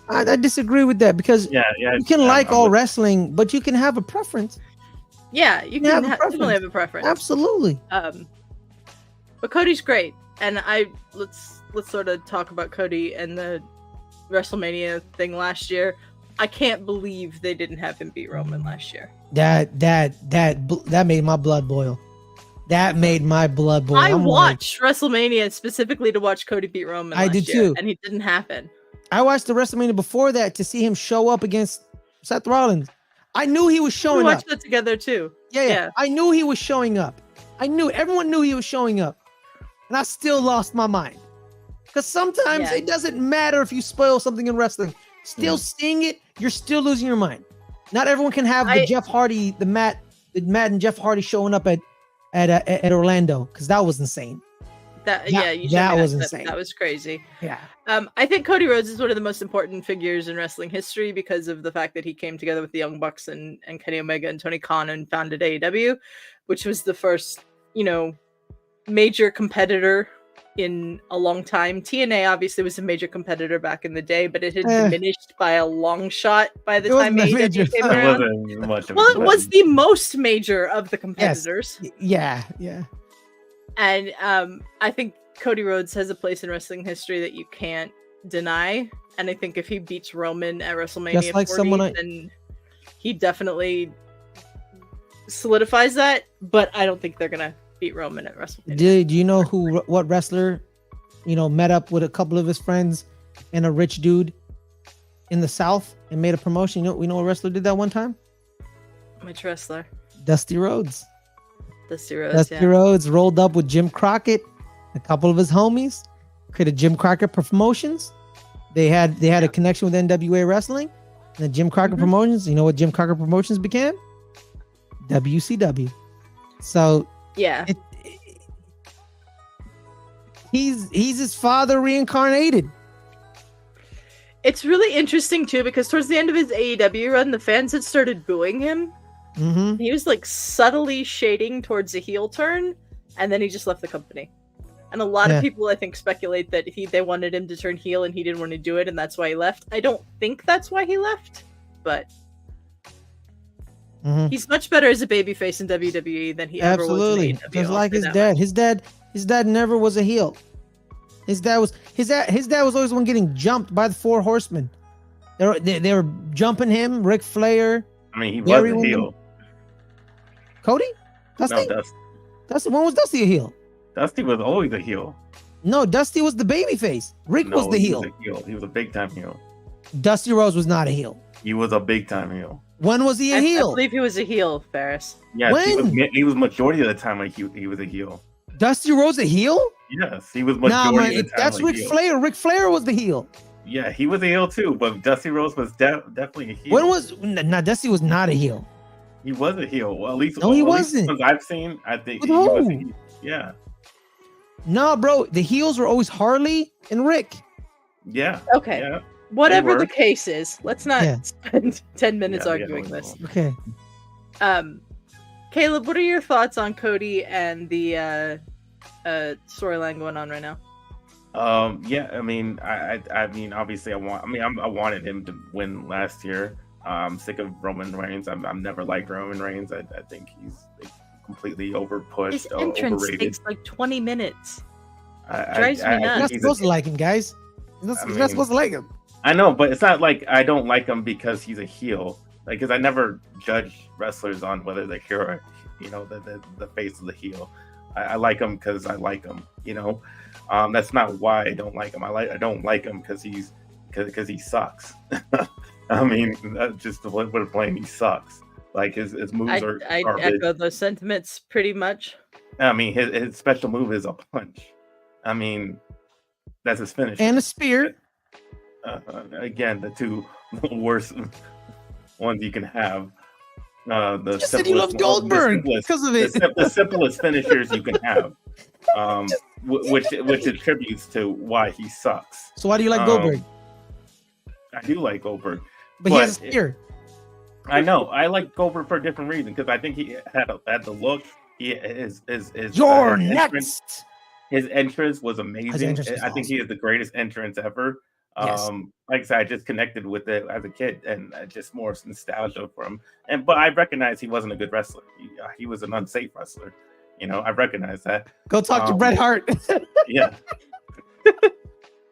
I disagree with that, because you can like all wrestling, but you can have a preference. Yeah, you can definitely have a preference. Absolutely. But Cody's great, and let's sort of talk about Cody and the WrestleMania thing last year. I can't believe they didn't have him beat Roman last year. That made my blood boil. That made my blood boil. I watched WrestleMania specifically to watch Cody beat Roman last year, too, and it didn't happen. I watched the WrestleMania before that to see him show up against Seth Rollins. I knew he was showing up. We watched that together too. Yeah. I knew he was showing up. Everyone knew he was showing up. And I still lost my mind. Because sometimes it doesn't matter if you spoil something in wrestling. Still seeing it, you're still losing your mind. Not everyone can have the Jeff Hardy, the Matt and Jeff Hardy showing up at Orlando, because that was insane. That was insane. That was crazy. Yeah. I think Cody Rhodes is one of the most important figures in wrestling history because of the fact that he came together with the Young Bucks and Kenny Omega and Tony Khan and founded AEW, which was the first, major competitor in a long time. TNA obviously was a major competitor back in the day, but it had diminished by a long shot by the time AEW came around. It was the most major of the competitors. Yes. Yeah. And I think Cody Rhodes has a place in wrestling history that you can't deny. And I think if he beats Roman at WrestleMania 40, then he definitely solidifies that. But I don't think they're gonna beat Roman at WrestleMania. Do you know what wrestler, met up with a couple of his friends and a rich dude in the South and made a promotion? We know what wrestler did that one time? Which wrestler? Dusty Rhodes. Dusty Rhodes. Dusty Rhodes rolled up with Jim Crockett, a couple of his homies, created Jim Crockett Promotions. They had a connection with NWA Wrestling, and the Jim Crockett Promotions. You know what Jim Crockett Promotions became? WCW. So yeah, he's his father reincarnated. It's really interesting too because towards the end of his AEW run, the fans had started booing him. Mm-hmm. He was like subtly shading towards a heel turn, and then he just left the company. And a lot of people, I think, speculate that they wanted him to turn heel and he didn't want to do it, and that's why he left. I don't think that's why he left, but he's much better as a babyface in WWE than he ever was in AEW. Just like his dad. His dad never was a heel. His dad was always the one getting jumped by the Four Horsemen. They were jumping him, Ric Flair. I mean, he was a heel. Cody? Dusty? No, Dusty. When was Dusty a heel? Dusty was always a heel. No, Dusty was the babyface. Rick was the heel. He was a big time heel. Dusty Rhodes was not a heel. He was a big time heel. When was he a heel? I believe he was a heel, Ferris. Yes, he was majority of the time he was a heel. Dusty Rhodes a heel? Yes, he was majority of the time. That's Ric Flair. Ric Flair was the heel. Yeah, he was a heel too, but Dusty Rhodes was definitely a heel. Dusty was not a heel. He was a heel. Well, at least he wasn't. Ones I've seen, I think he was a heel. Yeah. No, bro, the heels were always Harley and Rick. Yeah. Okay. Yeah, whatever the case is, let's not spend 10 minutes arguing this. Okay. Caleb, what are your thoughts on Cody and the storyline going on right now? Yeah, I mean, obviously, I wanted him to win last year. I'm sick of Roman Reigns. I'm never liked Roman Reigns. I think he's completely overpushed. His entrance overrated. takes like 20 minutes. Drives me nuts. You're not supposed to like him, guys. You're not supposed to like him. I know, but it's not like I don't like him because he's a heel. Like, because I never judge wrestlers on whether they're heel or, the face of the heel. I like him because I like him. That's not why I don't like him. I don't like him because he sucks. I mean, that's just the way to blame. He sucks. Like his moves are garbage. I echo those sentiments pretty much. I mean, his special move is a punch. I mean, that's his finish. And a spear. Again, the two worst ones you can have. You just said you love Goldberg because of it. The simplest finishers you can have, which attributes to why he sucks. So why do you like Goldberg? I do like Goldberg, but he has a spear. I know. I like Goldberg for a different reason because I think he had the look. You're next. His entrance was amazing. I think he is the greatest entrance ever. Yes. Like I said, I just connected with it as a kid, and just more nostalgia for him. But I recognize he wasn't a good wrestler. He was an unsafe wrestler. I recognize that. Go talk to Bret Hart. Yeah.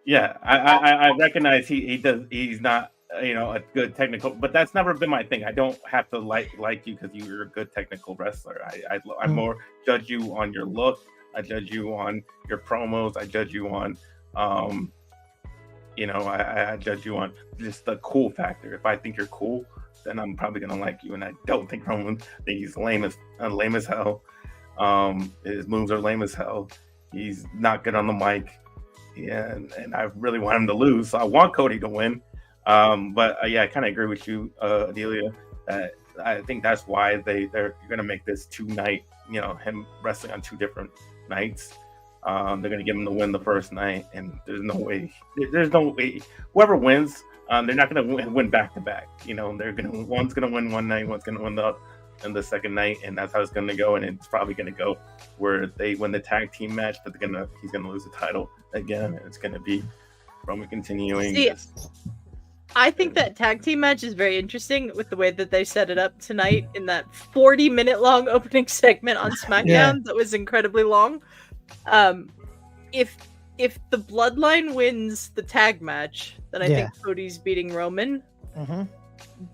Yeah, I recognize he's not a good technical, but that's never been my thing. I don't have to like you because you're a good technical wrestler. I more judge you on your look. I judge you on your promos. I judge you on I judge you on just the cool factor. If I think you're cool, then I'm probably gonna like you. And I don't think Roman. I think he's lame as hell. His moves are lame as hell. He's not good on the mic. Yeah, and I really want him to lose. So I want Cody to win. But I kind of agree with you, Adelia. I think that's why they're going to make this 2-night. Him wrestling on 2 different nights. They're going to give him the win the first night, and there's no way. Whoever wins, they're not going to win back to back. One's going to win one night, one's going to win the second night, and that's how it's going to go. And it's probably going to go where they win the tag team match, but he's going to lose the title again, and it's going to be Roman continuing. See, I think that tag team match is very interesting with the way that they set it up tonight in that 40-minute long opening segment on SmackDown that was incredibly long. If the Bloodline wins the tag match, then I think Cody's beating Roman. Mm-hmm.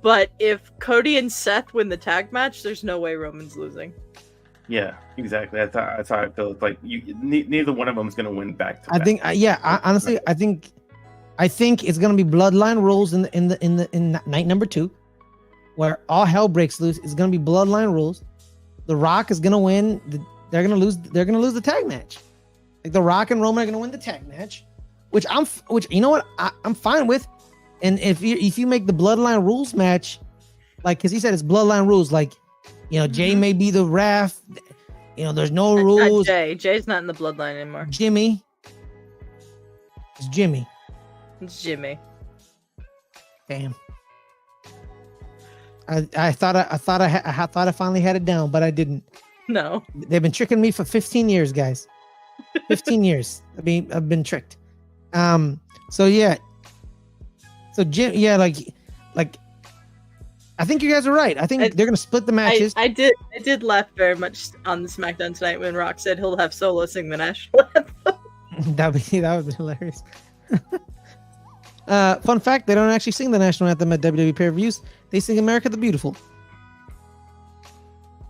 But if Cody and Seth win the tag match, there's no way Roman's losing. Yeah, exactly. That's how I feel. It's like neither one of them is going to win back to back. I think, honestly, I think it's going to be Bloodline rules in night number 2, where all hell breaks loose. It's going to be Bloodline rules. The Rock is going to win. They're going to lose. They're going to lose the tag match. Like The Rock and Roman are going to win the tag match, which you know what, I'm fine with. And if you make the Bloodline rules match, like, because he said it's Bloodline rules, like, you know, Jay may be the ref. You know, there's no rules. Not Jay's not in the Bloodline anymore. Jimmy. It's Jimmy. It's Jimmy. Damn. I thought I finally had it down, but I didn't. No. They've been tricking me for 15 years, guys. 15 years. I've been tricked. So yeah. So Jim, yeah, like I think you guys are right. I think they're gonna split the matches. I did laugh very much on the SmackDown tonight when Rock said he'll have Solo sing the national anthem. that would be hilarious. Fun fact: they don't actually sing the national anthem at WWE pay-per-views. They sing "America the Beautiful."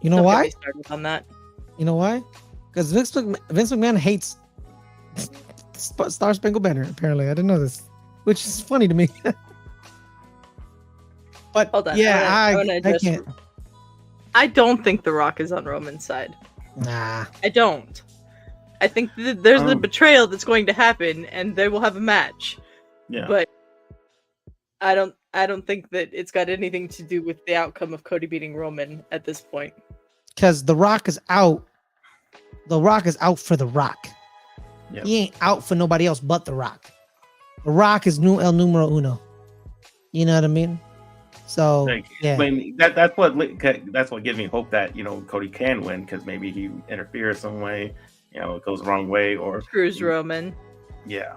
You know why? Started on that. You know why? Because Vince McMahon hates Star Spangled Banner. Apparently, I didn't know this, which is funny to me. But hold on, yeah, I can't. I don't think The Rock is on Roman's side. Nah, I don't. I think there's the betrayal that's going to happen, and they will have a match. Yeah, but I don't think that it's got anything to do with the outcome of Cody beating Roman at this point. Because The Rock is out. The Rock is out for The Rock. Yep. He ain't out for nobody else but The Rock. The Rock is el numero uno. You know what I mean? So yeah, I mean, that's what gives me hope that, you know, Cody can win, because maybe he interferes some way, you know, it goes the wrong way or screws Roman. Yeah.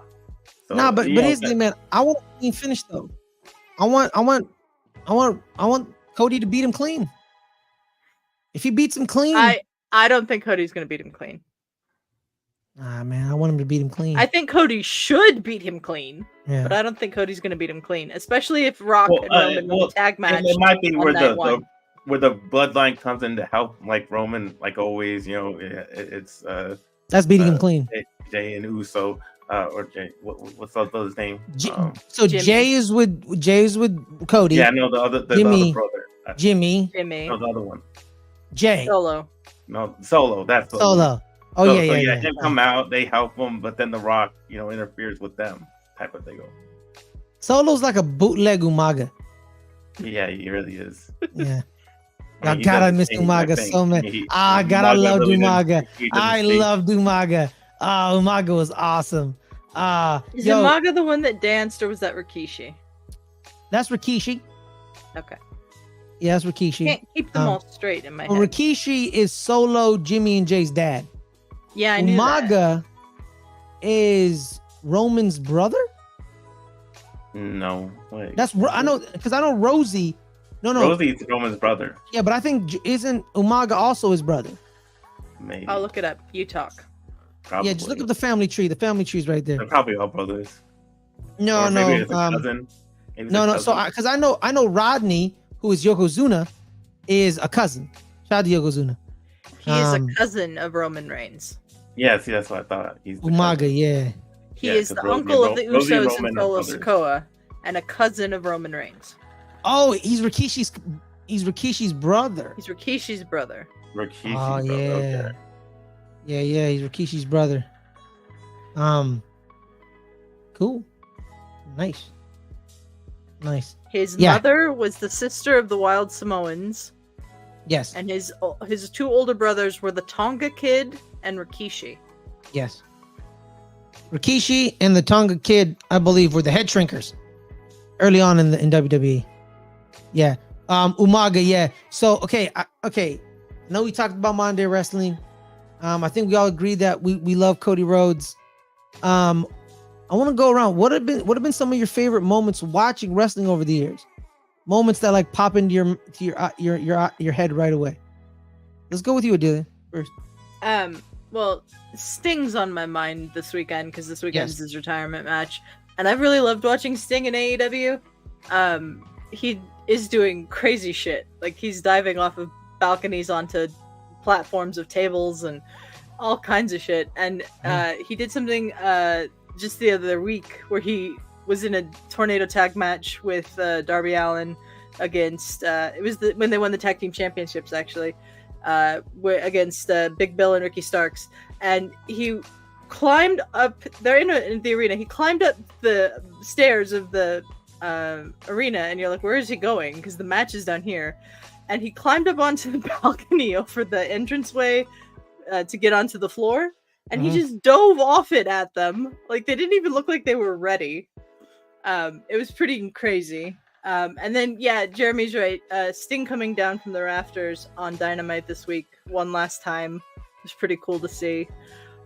So, but here's the thing, man. I want a clean finish though. I want Cody to beat him clean. If he beats him clean, I don't think Cody's going to beat him clean. Ah, man, I want him to beat him clean. I think Cody should beat him clean, but I don't think Cody's going to beat him clean, especially if Rock and Roman win the tag match. It might be where the Bloodline comes in to help, like Roman, like always. You know, it's that's beating him clean. Jay and Uso, or Jay. What's his name? So Jimmy. Jay is with Cody. Yeah, no, the other brother. Jimmy. No, the other one. Jay. Solo. No, Solo. That's Solo. Oh, so, yeah. Him come out, they help him, but then The Rock, you know, interferes with them, type of thing. Solo's like a bootleg Umaga. Yeah, he really is. Yeah. I miss Umaga so much. I love Umaga. I love Umaga. Umaga was awesome. Is Umaga the one that danced, or was that Rikishi? That's Rikishi. Okay. Yeah, that's Rikishi. Can't keep them all straight in my head. Rikishi is Solo, Jimmy, and Jay's dad. Yeah, I knew that. Umaga is Roman's brother? No, wait. I know, because I know Rosie. No. Rosie's Roman's brother. Yeah, but I think isn't Umaga also his brother? Maybe. I'll look it up. You talk. Probably. Yeah, just look up the family tree. The family tree's right there. They're probably all brothers. No. Maybe it's a cousin. No. So because I know Rodney, who is Yokozuna, is a cousin. Shout out to Yokozuna. He is a cousin of Roman Reigns. Yeah, see, that's what I thought. He's Umaga, yeah. He is the uncle of the Usos and Solo Sikoa, and a cousin of Roman Reigns. Oh, he's Rikishi's brother. He's Rikishi's brother. Rikishi's brother. Okay. Yeah, he's Rikishi's brother. Cool. Nice. His mother was the sister of the Wild Samoans. Yes. And his two older brothers were the Tonga Kid and Rikishi. Yes. Rikishi and the Tonga Kid, I believe, were the head shrinkers early on in WWE. Yeah. Umaga, yeah. So, okay. I know we talked about Monday Wrestling. I think we all agree that we love Cody Rhodes. I want to go around. What have been some of your favorite moments watching wrestling over the years? Moments that like pop into your head right away. Let's go with you, Adelia, first. Well, Well, Sting's on my mind this weekend because this weekend's Yes. his retirement match, and I've really loved watching Sting in AEW. He is doing crazy shit. Like he's diving off of balconies onto platforms of tables and all kinds of shit. And he did something just the other week where he was in a tornado tag match with Darby Allin against it was when they won the tag team championships actually. Against Big Bill and Ricky Starks, and he climbed up. They're in the arena. He climbed up the stairs of the arena, and you're like, "Where is he going?" Because the match is down here, and he climbed up onto the balcony over the entranceway to get onto the floor, and he just dove off it at them. Like they didn't even look like they were ready. It was pretty crazy. And then, yeah, Jeremy's right. Sting coming down from the rafters on Dynamite this week one last time. It was pretty cool to see.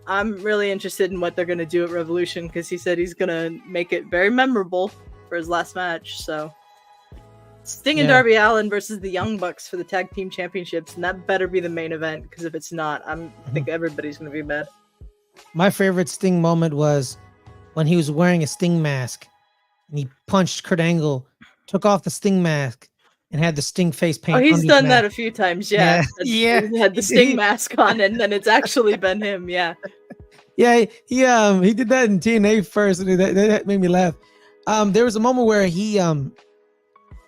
I'm really interested in what they're going to do at Revolution because he said he's going to make it very memorable for his last match. So, Sting and Darby Allin versus the Young Bucks for the Tag Team Championships. And that better be the main event because if it's not, I think everybody's going to be mad. My favorite Sting moment was when he was wearing a Sting mask and he punched Kurt Angle, took off the Sting mask, and had the Sting face paint. Oh, he's done that a few times, yeah. He had the Sting mask on, and then it's actually been him, yeah. Yeah, he did that in TNA first, and that made me laugh. There was a moment where he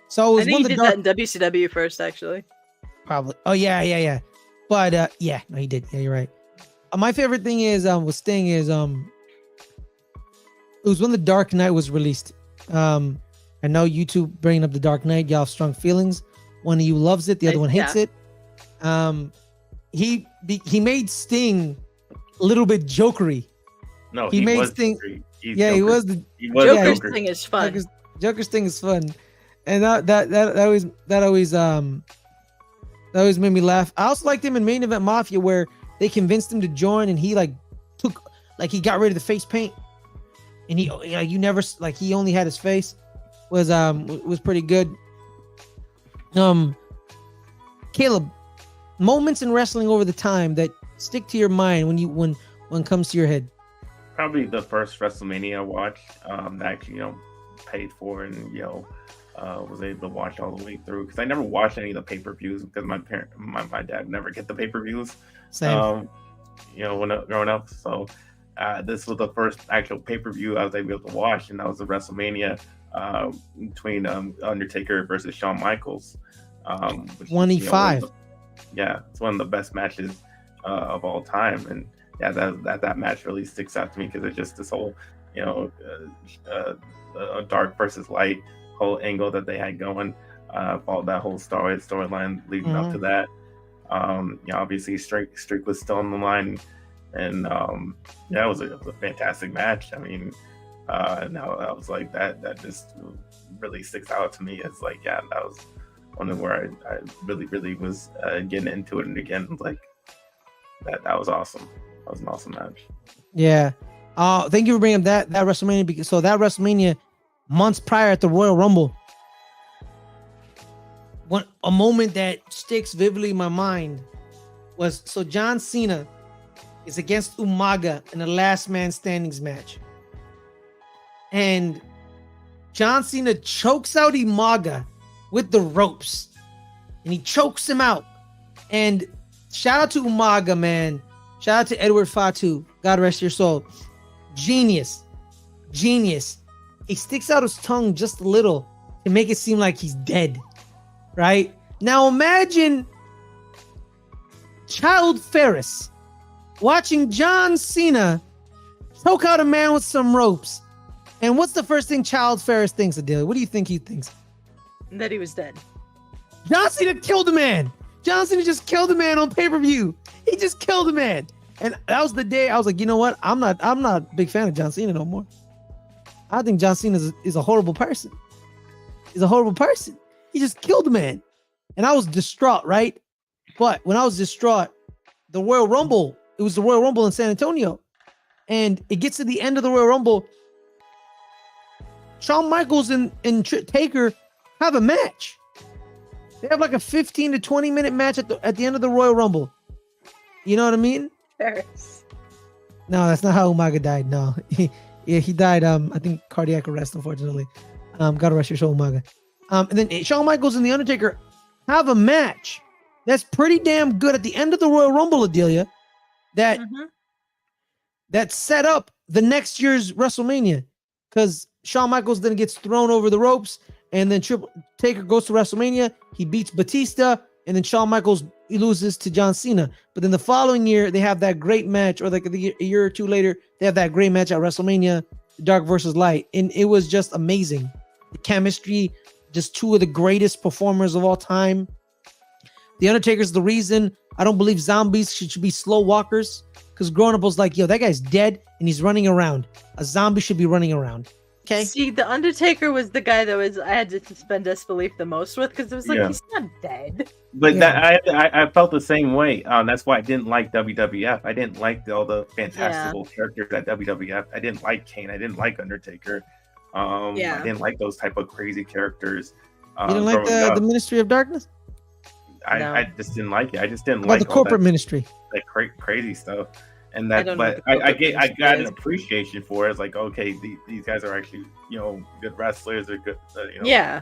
so it was I think he did that in WCW first, actually. Probably. Oh yeah. But no, he did. Yeah, you're right. My favorite thing is with Sting is it was when the Dark Knight was released. I know you two bringing up the Dark Knight, y'all have strong feelings. One of you loves it, the other one hates it. He made Sting a little bit jokery. No, he made Sting. He was Joker's Sting is fun. Joker's Sting is fun, and that always made me laugh. I also liked him in Main Event Mafia where they convinced him to join, and he he got rid of the face paint, and he only had his face. Was pretty good. Caleb, moments in wrestling over the time that stick to your mind when comes to your head. Probably the first WrestleMania I watched that actually paid for and was able to watch all the way through because I never watched any of the pay-per-views because my dad never get the pay-per-views. Same. When growing up, so this was the first actual pay-per-view I was able to watch, and that was the WrestleMania between Undertaker versus Shawn Michaels. 25. It's one of the best matches of all time, and that match really sticks out to me because it's just this whole dark versus light whole angle that they had going, followed that whole storyline leading up to that. Obviously Streak was still on the line, and it was a fantastic match. I mean, now I was like that just really sticks out to me as that was one of where I really was getting into it, and again like that was awesome. That was an awesome match. Yeah. Thank you for bringing up that WrestleMania, because that WrestleMania months prior at the Royal Rumble, a moment that sticks vividly in my mind was John Cena is against Umaga in a last man standings match. And John Cena chokes out Umaga with the ropes. And he chokes him out. And shout out to Umaga, man. Shout out to Edward Fatu. God rest your soul. Genius. He sticks out his tongue just a little to make it seem like he's dead. Right? Now imagine Child Ferris watching John Cena choke out a man with some ropes. And what's the first thing Child Ferris thinks, Adelia? What do you think he thinks? That he was dead. John Cena killed a man. John Cena just killed a man on pay-per-view. He just killed a man. And that was the day I was like, you know what? I'm not a big fan of John Cena no more. I think John Cena is a horrible person. He's a horrible person. He just killed a man. And I was distraught, right? But when I was distraught, the Royal Rumble, it was the Royal Rumble in San Antonio. And it gets to the end of the Royal Rumble. Shawn Michaels and Taker have a match. They have like a 15 to 20 minute match at the end of the Royal Rumble. You know what I mean? Ferris. No, that's not how Umaga died. No, he died. I think cardiac arrest, unfortunately. God rest your soul, Umaga. And then Shawn Michaels and The Undertaker have a match that's pretty damn good at the end of the Royal Rumble, Adelia. That set up the next year's WrestleMania, because Shawn Michaels then gets thrown over the ropes, and then Taker goes to WrestleMania. He beats Batista, and then Shawn Michaels loses to John Cena. But then the following year, they have that great match, or like a year or two later, they have that great match at WrestleMania, Dark versus Light, and it was just amazing. The chemistry, just two of the greatest performers of all time. The Undertaker's the reason I don't believe zombies should be slow walkers, because growing up I was like, yo, that guy's dead and he's running around. A zombie should be running around. Okay. See, The Undertaker was the guy that I had to suspend disbelief the most with, because it was like, he's not dead. But I felt the same way. That's why I didn't like WWF. I didn't like all the fantastical characters at WWF. I didn't like Kane. I didn't like Undertaker. I didn't like those type of crazy characters. You didn't like the Ministry of Darkness? I just didn't like it. I just didn't like the corporate ministry, that crazy stuff. And that, I got an appreciation for it. It's like, okay, these guys are actually, good wrestlers. They're good, Yeah.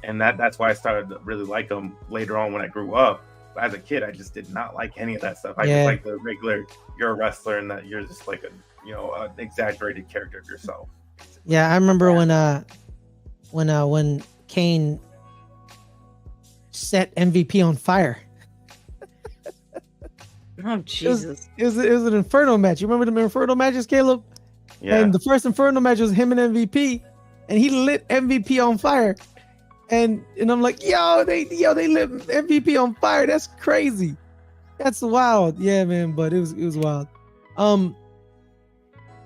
And that's why I started to really like them later on when I grew up. But as a kid, I just did not like any of that stuff. I just like the regular, you're a wrestler and that you're just like an exaggerated character of yourself. Yeah, I remember when Kane set MVP on fire. Oh Jesus! It was an Inferno match. You remember the Inferno matches, Caleb? Yeah. And the first Inferno match was him and MVP, and he lit MVP on fire. And I'm like, they lit MVP on fire. That's crazy. That's wild. Yeah, man. But it was wild.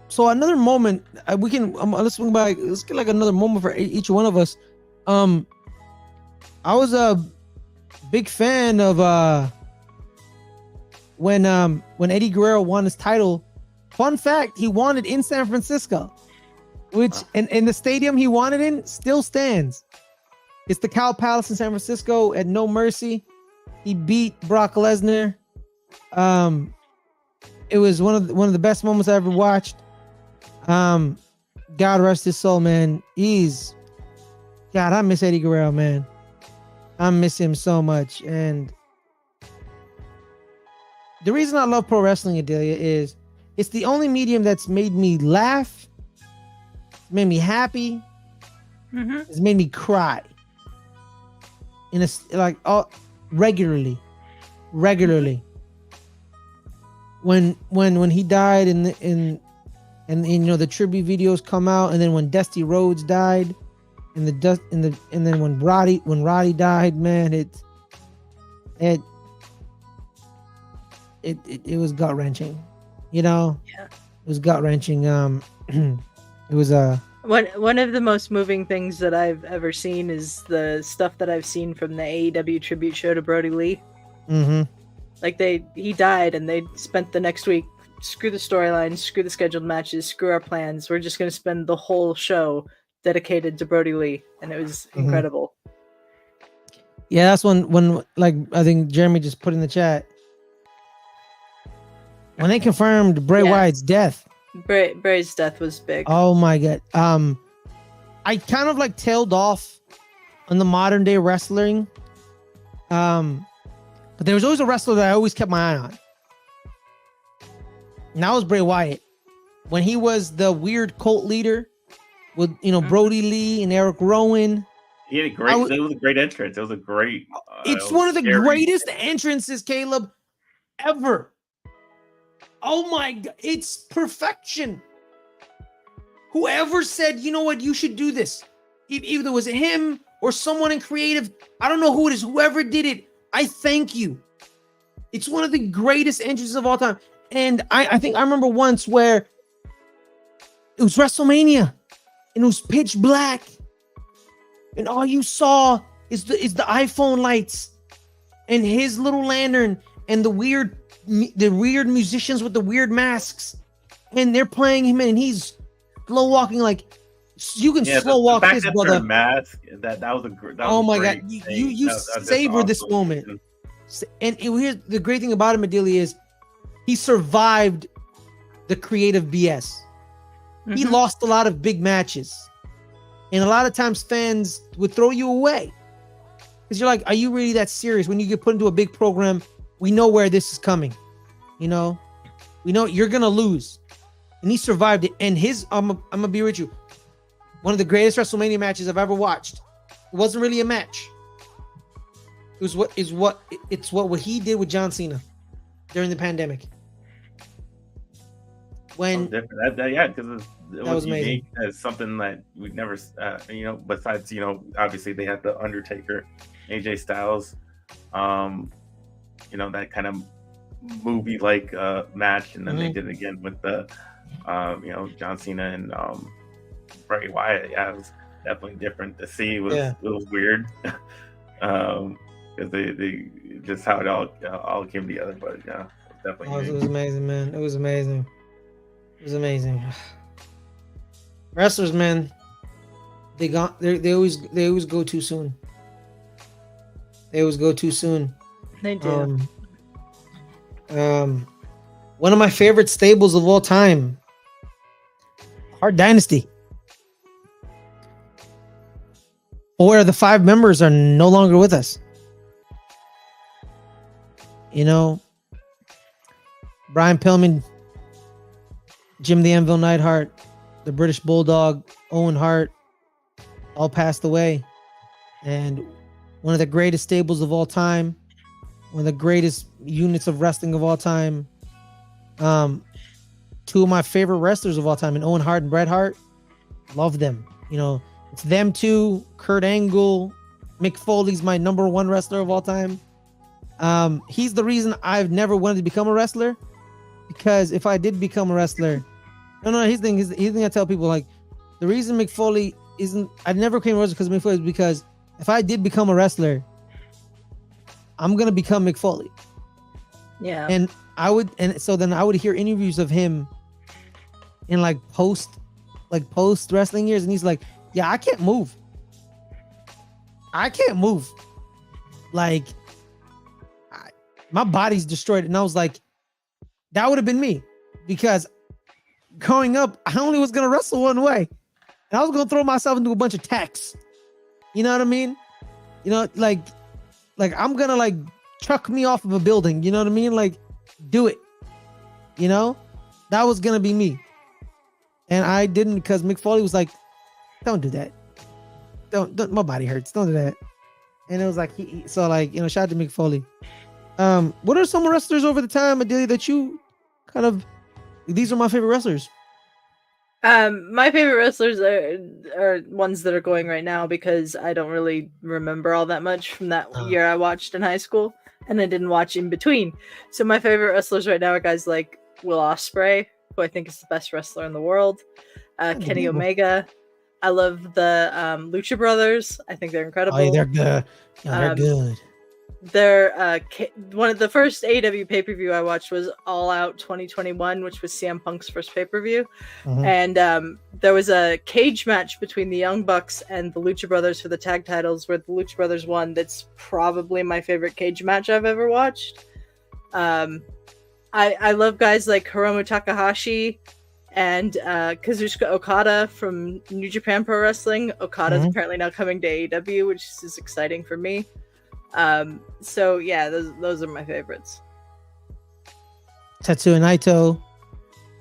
So another moment we can let's swing by. Let's get like another moment for each one of us. I was a big fan of when Eddie Guerrero won his title. Fun fact, he won it in San Francisco, which and the stadium he won it in still stands. It's the Cow Palace in San Francisco at No Mercy. He beat Brock Lesnar. It was one of the best moments I ever watched. God rest his soul, man. I miss Eddie Guerrero, man. I miss him so much. And the reason I love pro wrestling, Adelia, is it's the only medium that's made me laugh, made me happy, it's made me cry. Regularly. When he died and the tribute videos come out, and then when Dusty Rhodes died, and then when Roddy died, man, it was gut wrenching. It was gut wrenching. It was one of the most moving things that I've ever seen is the stuff that I've seen from the AEW tribute show to Brody Lee. Like he died, and they spent the next week, screw the storylines, screw the scheduled matches, screw our plans. We're just going to spend the whole show dedicated to Brody Lee, and it was incredible. Yeah, that's when like I think Jeremy just put in the chat when they confirmed Bray Wyatt's death. Bray's death was big. Oh my god. I kind of like tailed off on the modern day wrestling. But there was always a wrestler that I always kept my eye on. And that was Bray Wyatt. When he was the weird cult leader with Brody Lee and Eric Rowan. He had it was a great entrance. It was a great it's one of the greatest entrances, Caleb, ever. Oh my god, it's perfection. Whoever said, you know what, you should do this, either it was him or someone in creative, I don't know who it is, whoever did it, I thank you. It's one of the greatest entrances of all time. And I think I remember once where it was WrestleMania and it was pitch black, and all you saw is the iPhone lights and his little lantern and the weird musicians with the weird masks, and they're playing him, and he's slow walking. Like, you can slow walk this, brother. Mask, that was a great. Oh my god, you savor this moment. And here's the great thing about him, Adelia, is he survived the creative BS. He lost a lot of big matches. And a lot of times fans would throw you away. Because you're like, are you really that serious? When you get put into a big program, we know where this is coming. You know? We know you're going to lose. And he survived it. And I'm going to be with you. One of the greatest WrestleMania matches I've ever watched. It wasn't really a match. It was what he did with John Cena during the pandemic. When because it was unique as something that we'd never, besides, obviously they had the Undertaker, AJ Styles, that kind of movie-like match, and then they did it again with the, John Cena and Bray Wyatt. Yeah, it was definitely different to see. It was weird, because they just how it all came together. But yeah, definitely. It was amazing, man. It was amazing. It was amazing. Wrestlers, man, they always go too soon. They always go too soon. They do. One of my favorite stables of all time, Hart Dynasty. Where the 5 members are no longer with us. Brian Pillman, Jim the Anvil Neidhart, the British Bulldog, Owen Hart, all passed away. And one of the greatest stables of all time, one of the greatest units of wrestling of all time. 2 of my favorite wrestlers of all time, and Owen Hart and Bret Hart, love them. It's them two, Kurt Angle, Mick Foley's my number 1 wrestler of all time. He's the reason I've never wanted to become a wrestler, because if I did become a wrestler, his thing I tell people, like, the reason Mick Foley I never became a wrestler because of Mick Foley, is because if I did become a wrestler, I'm gonna become Mick Foley. Yeah. So then I would hear interviews of him in post wrestling years, and he's like, yeah, I can't move. My body's destroyed. And I was like, that would have been me, because growing up, I only was going to wrestle one way, and I was going to throw myself into a bunch of tacks. You know what I mean? I'm going to chuck me off of a building. You know what I mean? Do it. That was going to be me. And I didn't, because Mick Foley was like, don't do that. Don't, my body hurts. Don't do that. And it was like, shout out to Mick Foley. What are some wrestlers over the time, Adelia, that you these are my favorite wrestlers? My favorite wrestlers are ones that are going right now, because I don't really remember all that much from that year I watched in high school, and I didn't watch in between. So my favorite wrestlers right now are guys like Will Ospreay, who I think is the best wrestler in the world. Kenny Omega. I love the Lucha Brothers. I think they're incredible. Oh, they're good. They're good. They're one of the first AEW pay-per-view I watched was All Out 2021, which was CM Punk's first pay-per-view. And there was a cage match between the Young Bucks and the Lucha Brothers for the tag titles, where the Lucha Brothers won. That's probably my favorite cage match I've ever watched. I love guys like Hiromu Takahashi and Kazuchika Okada from New Japan Pro Wrestling. Okada's apparently now coming to AEW, which is exciting for me. So yeah, those are my favorites. Tetsuya Naito.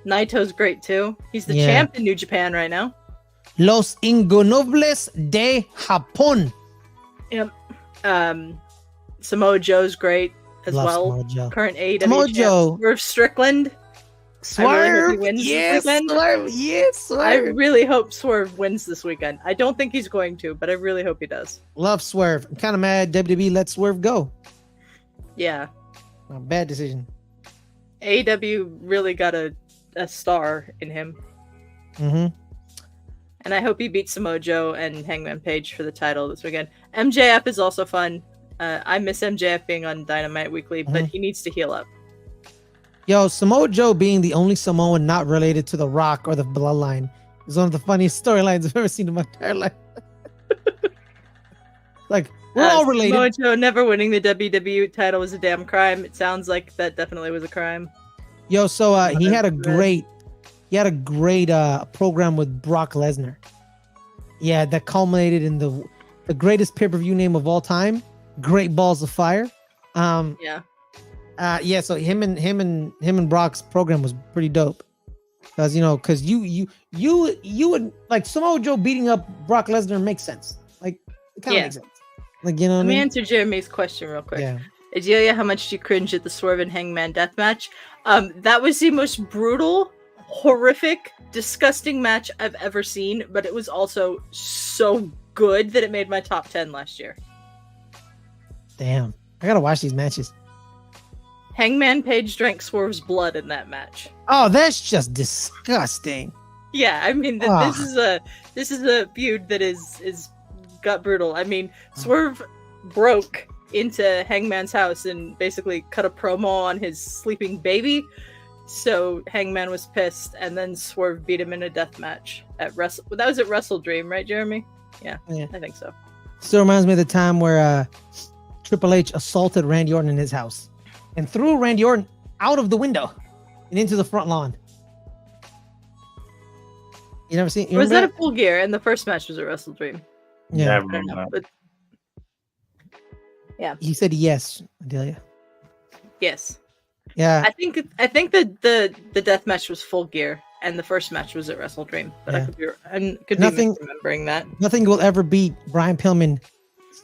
Naito's great too. He's the champ in New Japan right now. Los Ingonobles de Japón. Yep. Samoa Joe's great as well. Current AEW Samoa Joe. Swerve Strickland. Swerve. Yes, Swerve. Yes, Swerve. I really hope Swerve wins this weekend. I don't think he's going to, but I really hope he does. Love Swerve. I'm kind of mad WWE let Swerve go. Yeah. Bad decision. AEW really got a star in him. And I hope he beats Samoa Joe and Hangman Page for the title this weekend. MJF is also fun. I miss MJF being on Dynamite Weekly, but he needs to heal up. Yo, Samoa Joe being the only Samoan not related to The Rock or the Bloodline is one of the funniest storylines I've ever seen in my entire life. We're all related. Samoa Joe never winning the WWE title was a damn crime. It sounds like that definitely was a crime. Yo, so he had a great program with Brock Lesnar. Yeah, that culminated in the greatest pay-per-view name of all time, Great Balls of Fire. Yeah. So him and Brock's program was pretty dope. Because you would like Samoa Joe beating up Brock Lesnar makes sense. Like it kind of makes sense. Like what I mean? Let me answer Jeremy's question real quick. Yeah. Adelia, how much do you cringe at the Swerve and Hangman death match? That was the most brutal, horrific, disgusting match I've ever seen, but it was also so good that it made my top 10 last year. Damn. I gotta watch these matches. Hangman Page drank Swerve's blood in that match. Oh, that's just disgusting. Yeah, I mean this is a feud that is gut brutal. I mean, Swerve broke into Hangman's house and basically cut a promo on his sleeping baby. So Hangman was pissed, and then Swerve beat him in a death match at Wrestle. That was at Wrestle Dream, right, Jeremy? Yeah, I think so. Still reminds me of the time where Triple H assaulted Randy Orton in his house and threw Randy Orton out of the window and into the front lawn. You never seen? Was that a Full Gear? And the first match was at Wrestle Dream. Yeah, I remember that. But yeah, he said yes, Adelia. Yes. Yeah. I think that the death match was Full Gear, and the first match was at Wrestle Dream. But I could be misremembering that. Nothing will ever beat Brian Pillman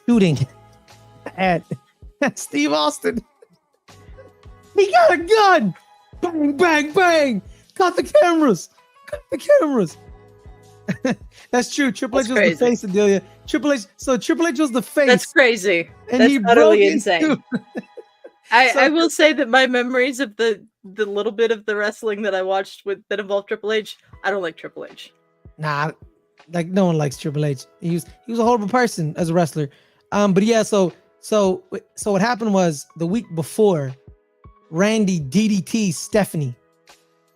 shooting at Steve Austin. He got a gun. Bang, bang, bang. Cut the cameras. That's true. Triple H was the face, Adelia. Triple H was the face. That's crazy. And that's he utterly broke insane. I will say that my memories of the little bit of the wrestling that I watched that involved Triple H, I don't like Triple H. Nah, like no one likes Triple H. He was a horrible person as a wrestler. But yeah, so what happened was the week before, Randy DDT Stephanie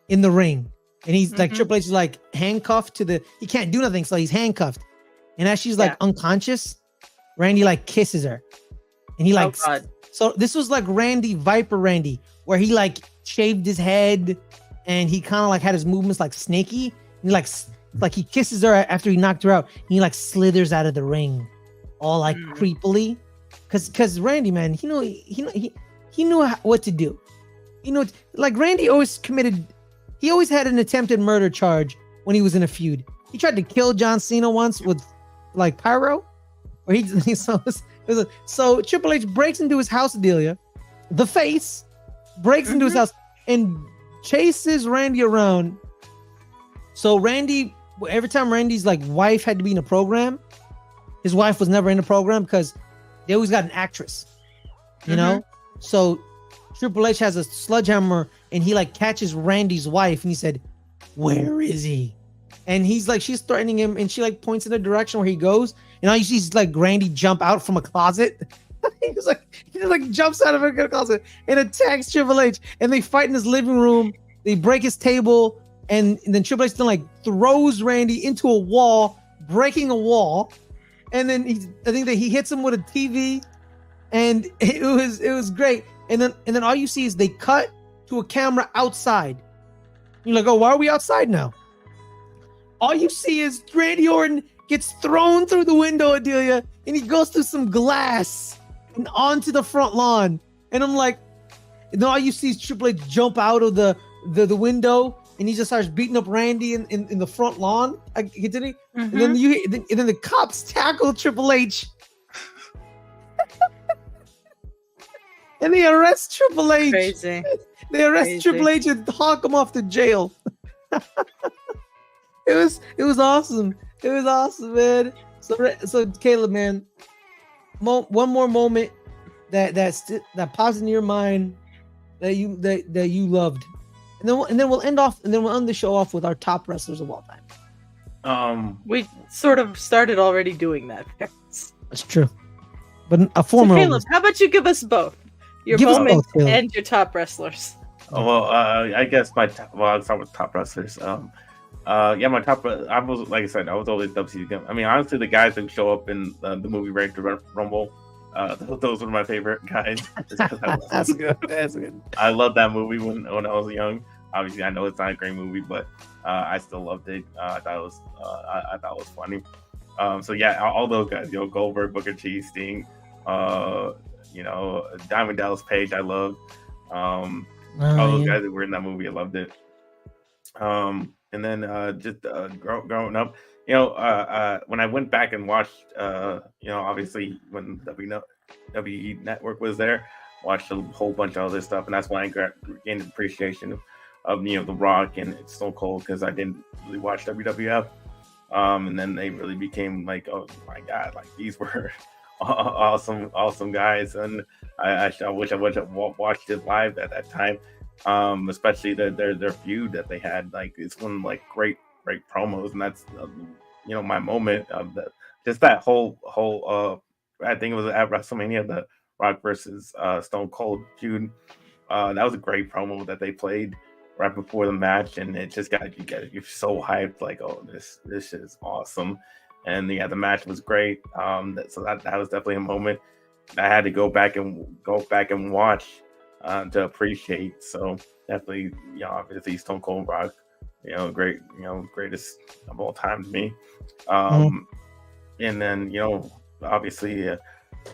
in the ring. And he's like, Triple H is like handcuffed he can't do nothing, so he's handcuffed. And as she's like unconscious, Randy like kisses her. And he like, so this was like Viper Randy, where he like shaved his head and he kind of like had his movements like snaky. And like he kisses her after he knocked her out. And he like slithers out of the ring all like creepily. Cause Randy, man, he knew what to do. Like Randy he always had an attempted murder charge when he was in a feud. He tried to kill John Cena once with like pyro, where so Triple H breaks into his house, Adelia, the face, breaks into his house and chases Randy around. So Randy, every time Randy's like wife had to be in a program, his wife was never in the program because they always got an actress, you know? So Triple H has a sledgehammer and he like catches Randy's wife and he said, "Where is he?" And he's like, she's threatening him and she like points in the direction where he goes. And all you see is like Randy jump out from a closet. he just jumps out of a closet and attacks Triple H. And they fight in his living room. They break his table. And then Triple H then like throws Randy into a wall, breaking a wall. And then I think that he hits him with a TV. And it was great. And then all you see is they cut to a camera outside. You're like, oh, why are we outside now? All you see is Randy Orton gets thrown through the window, Adelia, and he goes through some glass and onto the front lawn. And I'm like, and then all you see is Triple H jump out of the window, and he just starts beating up Randy in the front lawn. Did he? And then the cops tackle Triple H. And they arrest Triple H. Crazy. They arrest Triple H and hawk him off to jail. It was awesome. It was awesome, man. So Caleb, man, one more moment that pops in your mind that you loved, and then we'll end the show off with our top wrestlers of all time. We sort of started already doing that. That's true, but a former. So Caleb, how about you give us both your moments and your top wrestlers? Well, I guess I'll start with top wrestlers. My top. I was, like I said, I was always WCW. I mean, honestly, the guys that show up in the movie Ready to Rumble, Those were my favorite guys. That's good. That's good. I loved that movie when I was young. Obviously, I know it's not a great movie, but I still loved it. I thought it was I thought it was funny. So yeah, all those guys, Goldberg, Booker T, Sting, Diamond Dallas Page, I loved. All those guys that were in that movie, I loved it. And then just growing up, when I went back and watched, obviously when WWE Network was there, watched a whole bunch of other stuff, and that's when I gained appreciation of The Rock and Stone Cold, because I didn't really watch WWF. And then they really became like, oh my god, like these were awesome guys, and I wish I would have watched it live at that time. Especially their feud that they had, like it's one like great promos, and that's my moment of that whole I think it was at WrestleMania, the Rock versus Stone Cold feud. That was a great promo that they played right before the match, and it just you're so hyped, like, oh, this is awesome. And the match was great. So that was definitely a moment I had to go back and watch to appreciate. So definitely, obviously Stone Cold Rock, greatest of all time to me. And then obviously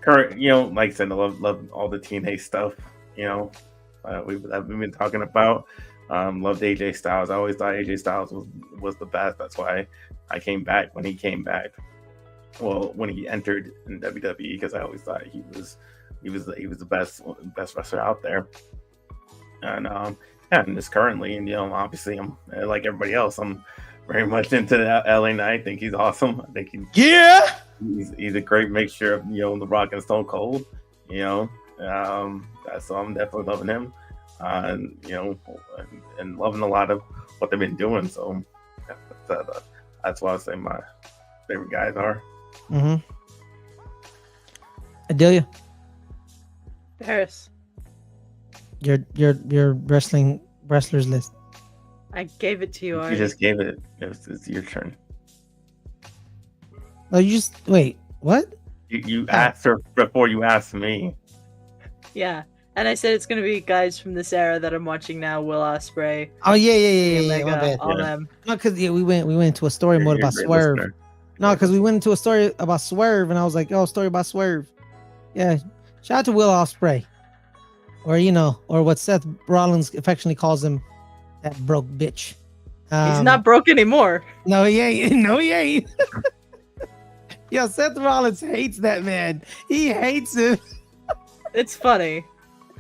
current, like I said, I love all the TNA stuff. We've been talking about. Loved AJ Styles. I always thought AJ Styles was the best. That's why I came back when he came back. Well, when he entered in WWE, because I always thought he was the best wrestler out there. And and just currently, and obviously I'm like everybody else, I'm very much into LA Knight. I think he's awesome. I think he's a great mixture of The Rock and Stone Cold. So I'm definitely loving him. And loving a lot of what they've been doing. So that's why I say my favorite guys are. Adelia, Paris. Your wrestlers list. I gave it to you already. You just gave it. It's your turn. Oh, you just wait. What? You asked her before you asked me. Yeah. And I said it's going to be guys from this era that I'm watching now. Will Ospreay. Oh yeah. Omega, My bad. all them. No, because we went into a story mode about Swerve. Listener. No, because we went into a story about Swerve, and I was like, oh, story about Swerve. Yeah, shout out to Will Ospreay, or what Seth Rollins affectionately calls him, that broke bitch. He's not broke anymore. No, he ain't. No, he ain't. Yo, Seth Rollins hates that man. He hates him. It's funny.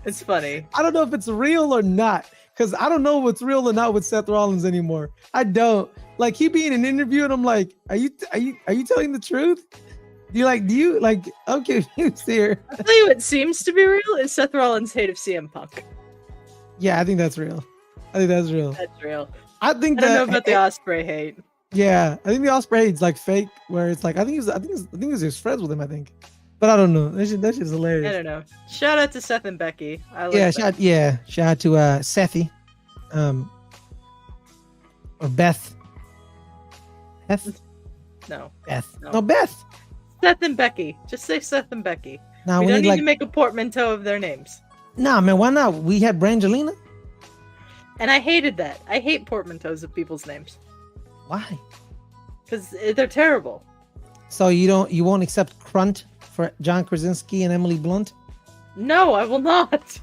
It's funny. I don't know if it's real or not, because I don't know what's real or not with Seth Rollins anymore. I don't. Like, he be in an interview and I'm like, are you telling the truth? Do you I'm confused here. I'll tell you what seems to be real is Seth Rollins' hate of CM Punk. Yeah, I think that's real. That's real. I don't know about the Ospreay hate. Yeah, I think the Ospreay hate's like fake, where it's like I think he's just friends with him, I think. But I don't know. That shit's hilarious. I don't know. Shout out to Seth and Becky. Shout out to Sethy. Or Beth. Beth? No. Beth. No, Beth. Seth and Becky. Just say Seth and Becky. Nah, we don't need to make a portmanteau of their names. Nah, man, why not? We had Brangelina. And I hated that. I hate portmanteaus of people's names. Why? Because they're terrible. So you won't accept Crunt for John Krasinski and Emily Blunt? No, I will not.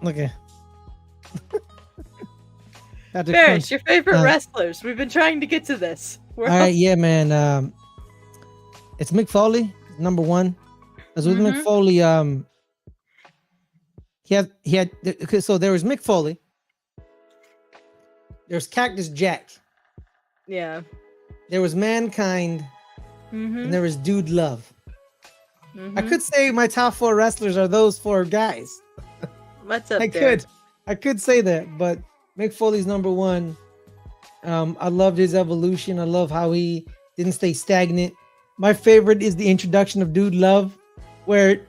Okay. Ferris, your favorite wrestlers. We've been trying to get to this. All right, yeah, man. It's Mick Foley, number one. Because with Mick Foley, he had. Okay, so there was Mick Foley. There's Cactus Jack. Yeah. There was Mankind. And there was Dude Love. I could say my top 4 wrestlers are those 4 guys. What's up there? I could say that, but Mick Foley's number one. I loved his evolution. I love how he didn't stay stagnant. My favorite is the introduction of Dude Love, where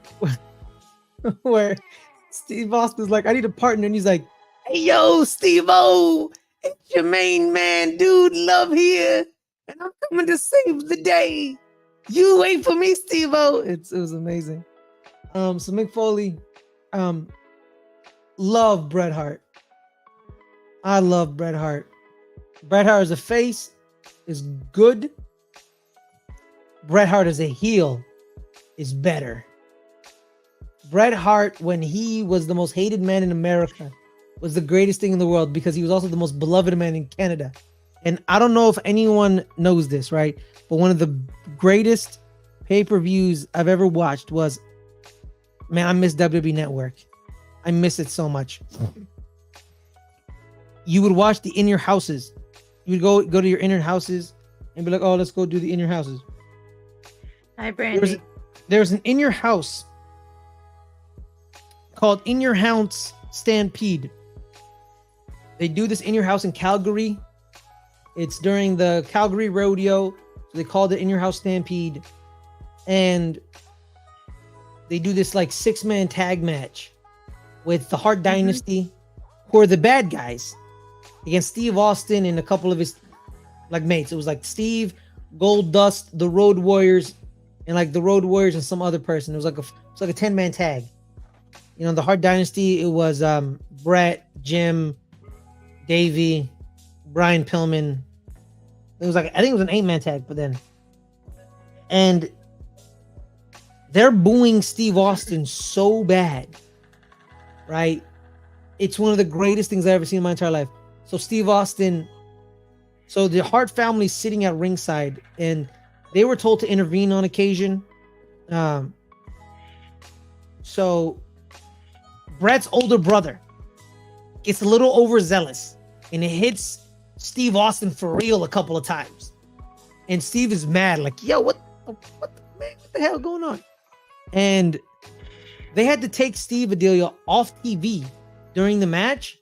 Steve Austin's like, I need a partner, and he's like, hey yo, Steve-O, it's your main man, Dude Love here, and I'm coming to save the day. You wait for me, Steve-O. It was amazing. So Mick Foley, love Bret Hart. I love Bret Hart. Bret Hart as a face is good. Bret Hart as a heel is better. Bret Hart, when he was the most hated man in America, was the greatest thing in the world because he was also the most beloved man in Canada. And I don't know if anyone knows this, right? But one of the greatest pay-per-views I've ever watched was, man, I miss WWE Network. I miss it so much. You would watch the In Your Houses. You would go to your inner houses and be like, oh, let's go do the In Your Houses. Hi, Brandy. There's an In Your House called In Your House Stampede. They do this In Your House in Calgary. It's during the Calgary Rodeo. So they called it In Your House Stampede. And they do this like 6-man tag match with the Hart Dynasty, who are the bad guys, against Steve Austin and a couple of his like mates. It was like Steve, Gold Dust, the Road Warriors, and like the Road Warriors and some other person. It was like a 10-man tag. You know, the Hart Dynasty, it was Brett, Jim, Davey, Brian Pillman. It was like, I think it was an 8-man tag, but then, and they're booing Steve Austin so bad, right? It's one of the greatest things I've ever seen in my entire life. So Steve Austin, so the Hart family's sitting at ringside, and they were told to intervene on occasion. So Brett's older brother gets a little overzealous, and it hits Steve Austin for real a couple of times. And Steve is mad, like, yo, what the hell going on? And they had to take Steve Adelia off TV during the match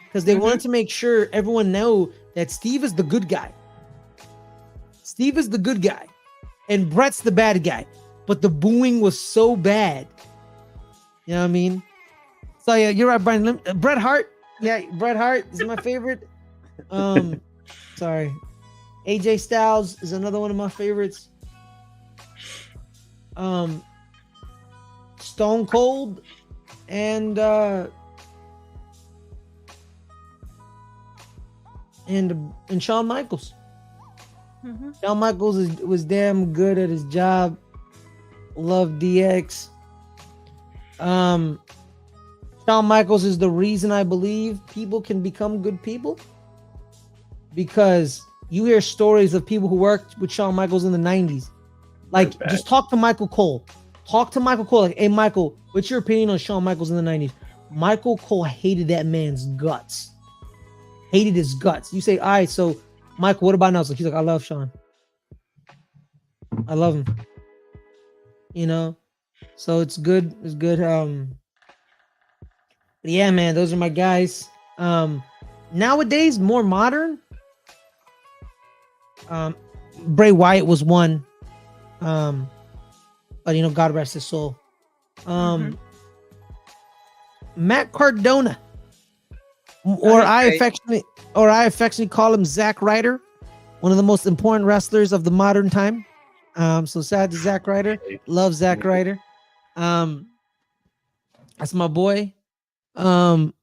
because they wanted to make sure everyone know that Steve is the good guy. Steve is the good guy, and Brett's the bad guy. But the booing was so bad. You know what I mean? So yeah, you're right, Brian. Bret Hart. Yeah, Bret Hart is my favorite. Sorry. AJ Styles is another one of my favorites. Stone Cold and Shawn Michaels. Shawn Michaels was damn good at his job. Love DX. Shawn Michaels is the reason I believe people can become good people, because you hear stories of people who worked with Shawn Michaels in the 90s. Like, just talk to Michael Cole. Talk to Michael Cole. Like, hey, Michael, what's your opinion on Shawn Michaels in the 90s? Michael Cole hated that man's guts. Hated his guts. You say, all right, so Michael, what about now? So he's like, I love Shawn. I love him. You know? So it's good. It's good. But yeah, man, those are my guys. Nowadays, more modern. Bray Wyatt was one. But you know, God rest his soul. Matt Cardona, or I affectionately call him Zack Ryder, one of the most important wrestlers of the modern time. So sad to Zack Ryder. Love Zack Ryder. That's my boy. Matt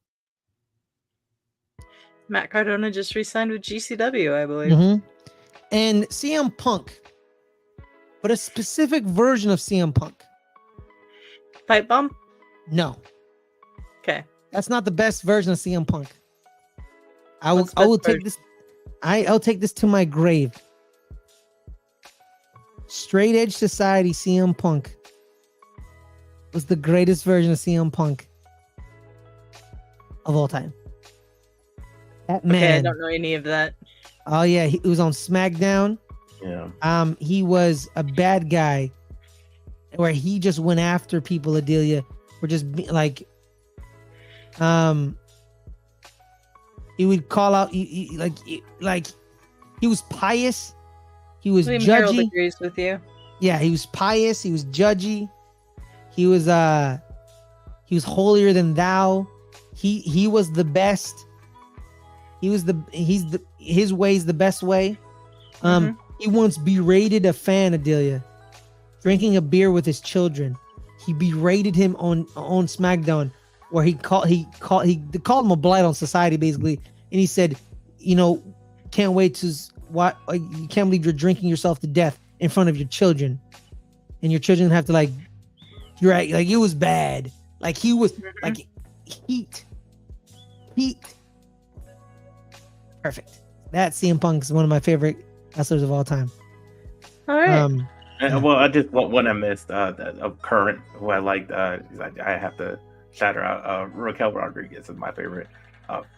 Cardona just re-signed with GCW, I believe. And CM Punk, but a specific version of CM Punk. Pipe bomb? No. Okay. That's not the best version of CM Punk. I will take this. I'll take this to my grave. Straight Edge Society CM Punk was the greatest version of CM Punk of all time. That man. Okay, I don't know any of that. Oh yeah, he was on SmackDown. Yeah. He was a bad guy, where he just went after people. Adelia were just like, he would call out, he was pious. He was William Harold judgy. agrees with you. Yeah, he was pious. He was judgy. He was holier than thou. He was the best. His way's the best way. He once berated a fan, Adelia, drinking a beer with his children. he berated him on SmackDown, where he called him a blight on society, basically, and he said, can't wait to you can't believe you're drinking yourself to death in front of your children, and your children have to it was bad. Like he was like heat. Perfect. That CM Punk is one of my favorite wrestlers of all time. All right. Well, I just one I missed of current who I liked. I have to shout her out. Raquel Rodriguez is my favorite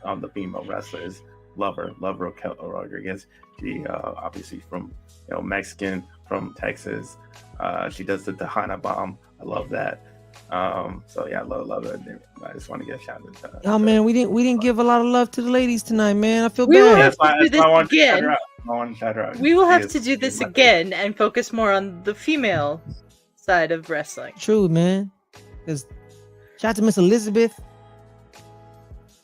on the female wrestlers. Love Raquel Rodriguez. She obviously from Mexican from Texas. She does the Tejana bomb. I love that. So yeah, I love it. I just want to get a shout out. Oh man, we didn't give a lot of love to the ladies tonight, man. I feel We will bad. have to do this again. I want to shout her out. We will have to do this again and focus more on the female side of wrestling. True, man. Because shout out to Miss Elizabeth.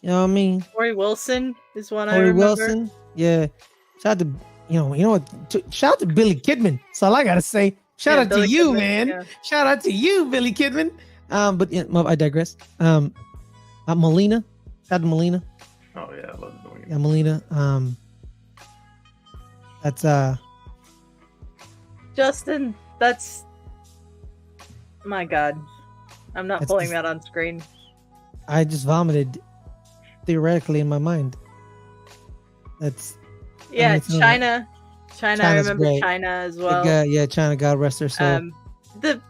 You know what I mean? Tori Wilson is one I Tori remember. Wilson. Yeah. Shout out to shout out to Billy Kidman. That's all I gotta say. Shout out Billy to you, Kidman, man. yeah. Shout out to you, Billy Kidman. But yeah, I digress. Melina. Shout out to Melina. Oh yeah, I love Melina. Yeah, Melina. That's Justin, that's my God. I'm not pulling that on screen. I just vomited theoretically in my mind. That's China. I China's remember great. China as well. China, God rest her soul. The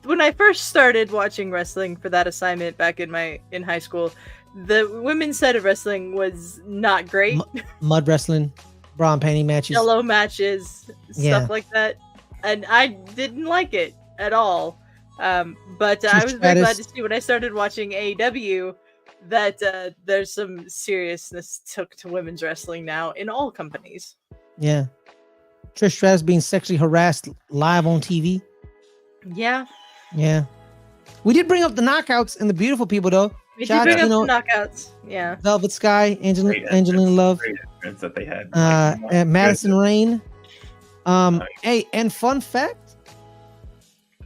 when I first started watching wrestling for that assignment back in high school, the women's side of wrestling was not great. Mud wrestling, bra and panty matches, Yellow matches, stuff like that, and I didn't like it at all. But I was very glad to see when I started watching AEW that there's some seriousness took to women's wrestling now in all companies. Yeah, Trish Stratus being sexually harassed live on TV. Yeah. We did bring up the knockouts and the beautiful people though. We did bring up the knockouts. Yeah. Velvet Sky, Angelina Love, that they had. and Madison Rain. Hey, and fun fact: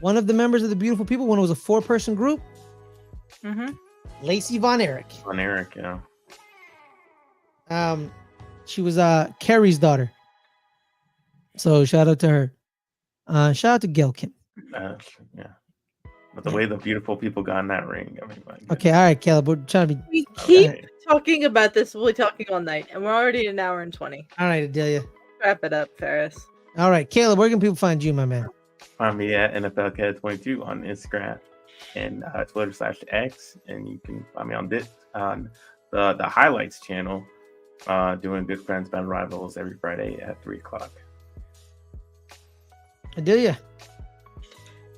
one of the members of the beautiful people, when it was a 4-person group, Lacey Von Erich. Von Erich, yeah. She was Carrie's daughter. So shout out to her. Shout out to Gail Kim. Yeah. But the way the beautiful people got in that ring, I mean, okay, all right, Caleb, we're trying to be. We keep talking about this. We'll be talking all night, and we're already an hour and 20. All right, Adelia. Wrap it up, Ferris. All right, Caleb, where can people find you, my man? Find me at NFLCat22 on Instagram and Twitter/X, and you can find me on the highlights channel, doing Good Friends Bad Rivals every Friday at 3:00. Adelia.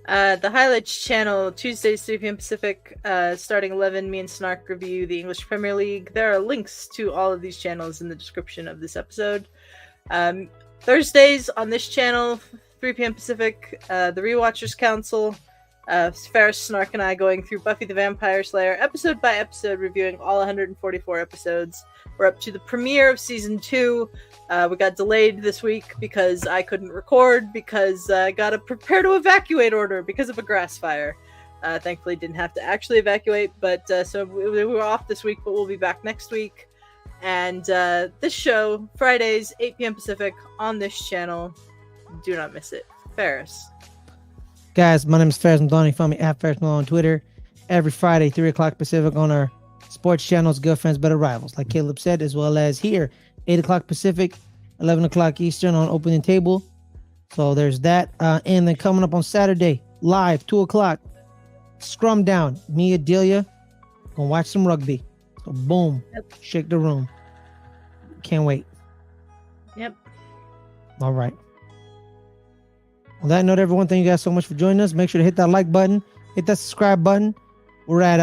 The highlights channel, Tuesdays 3 p.m. Pacific, starting 11. Me and Snark review the English Premier League. There are links to all of these channels in the description of this episode. Thursdays on this channel, 3 p.m. Pacific, the Rewatchers Council. Ferris, Snark, and I going through Buffy the Vampire Slayer episode by episode, reviewing all 144 episodes. We're up to the premiere of season 2. We got delayed this week because I couldn't record because I got a prepare to evacuate order because of a grass fire. Thankfully, didn't have to actually evacuate, but so we were off this week, but we'll be back next week. And this show, Fridays, 8 p.m. Pacific, on this channel. Do not miss it. Ferris. Guys, my name is Ferris Muthana. Find me at Ferris Muthana on Twitter. Every Friday, 3 o'clock Pacific on our sports channels, Good Friends, Better Rivals, like Caleb said, as well as here, 8 o'clock Pacific, 11 o'clock Eastern on Opening Table. So there's that. And then coming up on Saturday, live, 2 o'clock, Scrum Down. Me, Adelia, gonna watch some rugby. So boom, shake the room. Can't wait. Yep. All right. On that note, everyone, thank you guys so much for joining us. Make sure to hit that like button, hit that subscribe button. We're at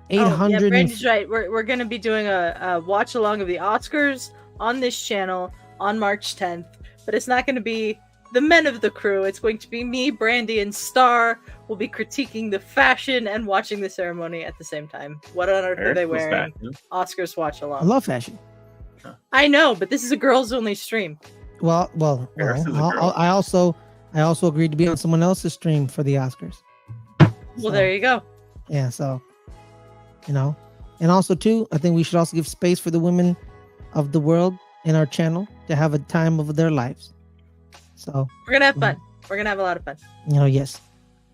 800. Yeah, Brandy's right. We're going to be doing a watch along of the Oscars on this channel on March 10th, but it's not going to be the men of the crew. It's going to be me, Brandy, and Star. We'll be critiquing the fashion and watching the ceremony at the same time. What on earth are they wearing? Oscars watch along. I love fashion. I know, but this is a girls only stream. Well, I also agreed to be on someone else's stream for the Oscars. Well, there you go. Yeah, so, you know, and also too, I think we should also give space for the women of the world in our channel to have a time of their lives. So we're gonna have fun. We're gonna have a lot of fun. You know, yes.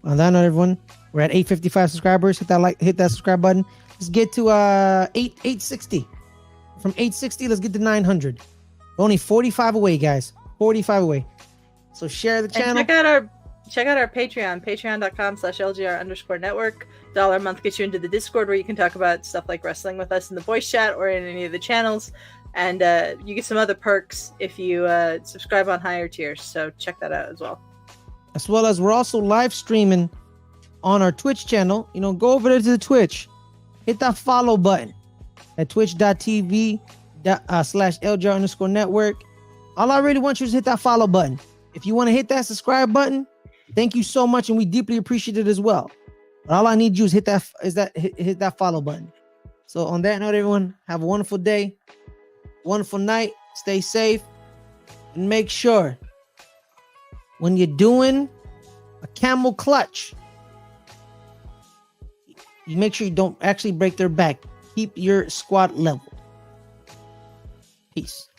On that note, everyone, we're at 855 subscribers. Hit that subscribe button. Let's get to 860. From 860, let's get to 900. We're only 45 away, guys. 45 away. So share the channel. And check out our Patreon, patreon.com/LGR_network. $1 a month gets you into the Discord where you can talk about stuff like wrestling with us in the voice chat or in any of the channels. And you get some other perks if you subscribe on higher tiers. So check that out as well. As well as we're also live streaming on our Twitch channel. You know, go over there to the Twitch. Hit that follow button at twitch.tv/LGR_network. All I really want you to hit that follow button. If you want to hit that subscribe button, thank you so much, and we deeply appreciate it as well. But all I need you is hit that follow button. So on that note, everyone, have a wonderful day, wonderful night, stay safe, and make sure when you're doing a camel clutch, you make sure you don't actually break their back. Keep your squat level. Peace.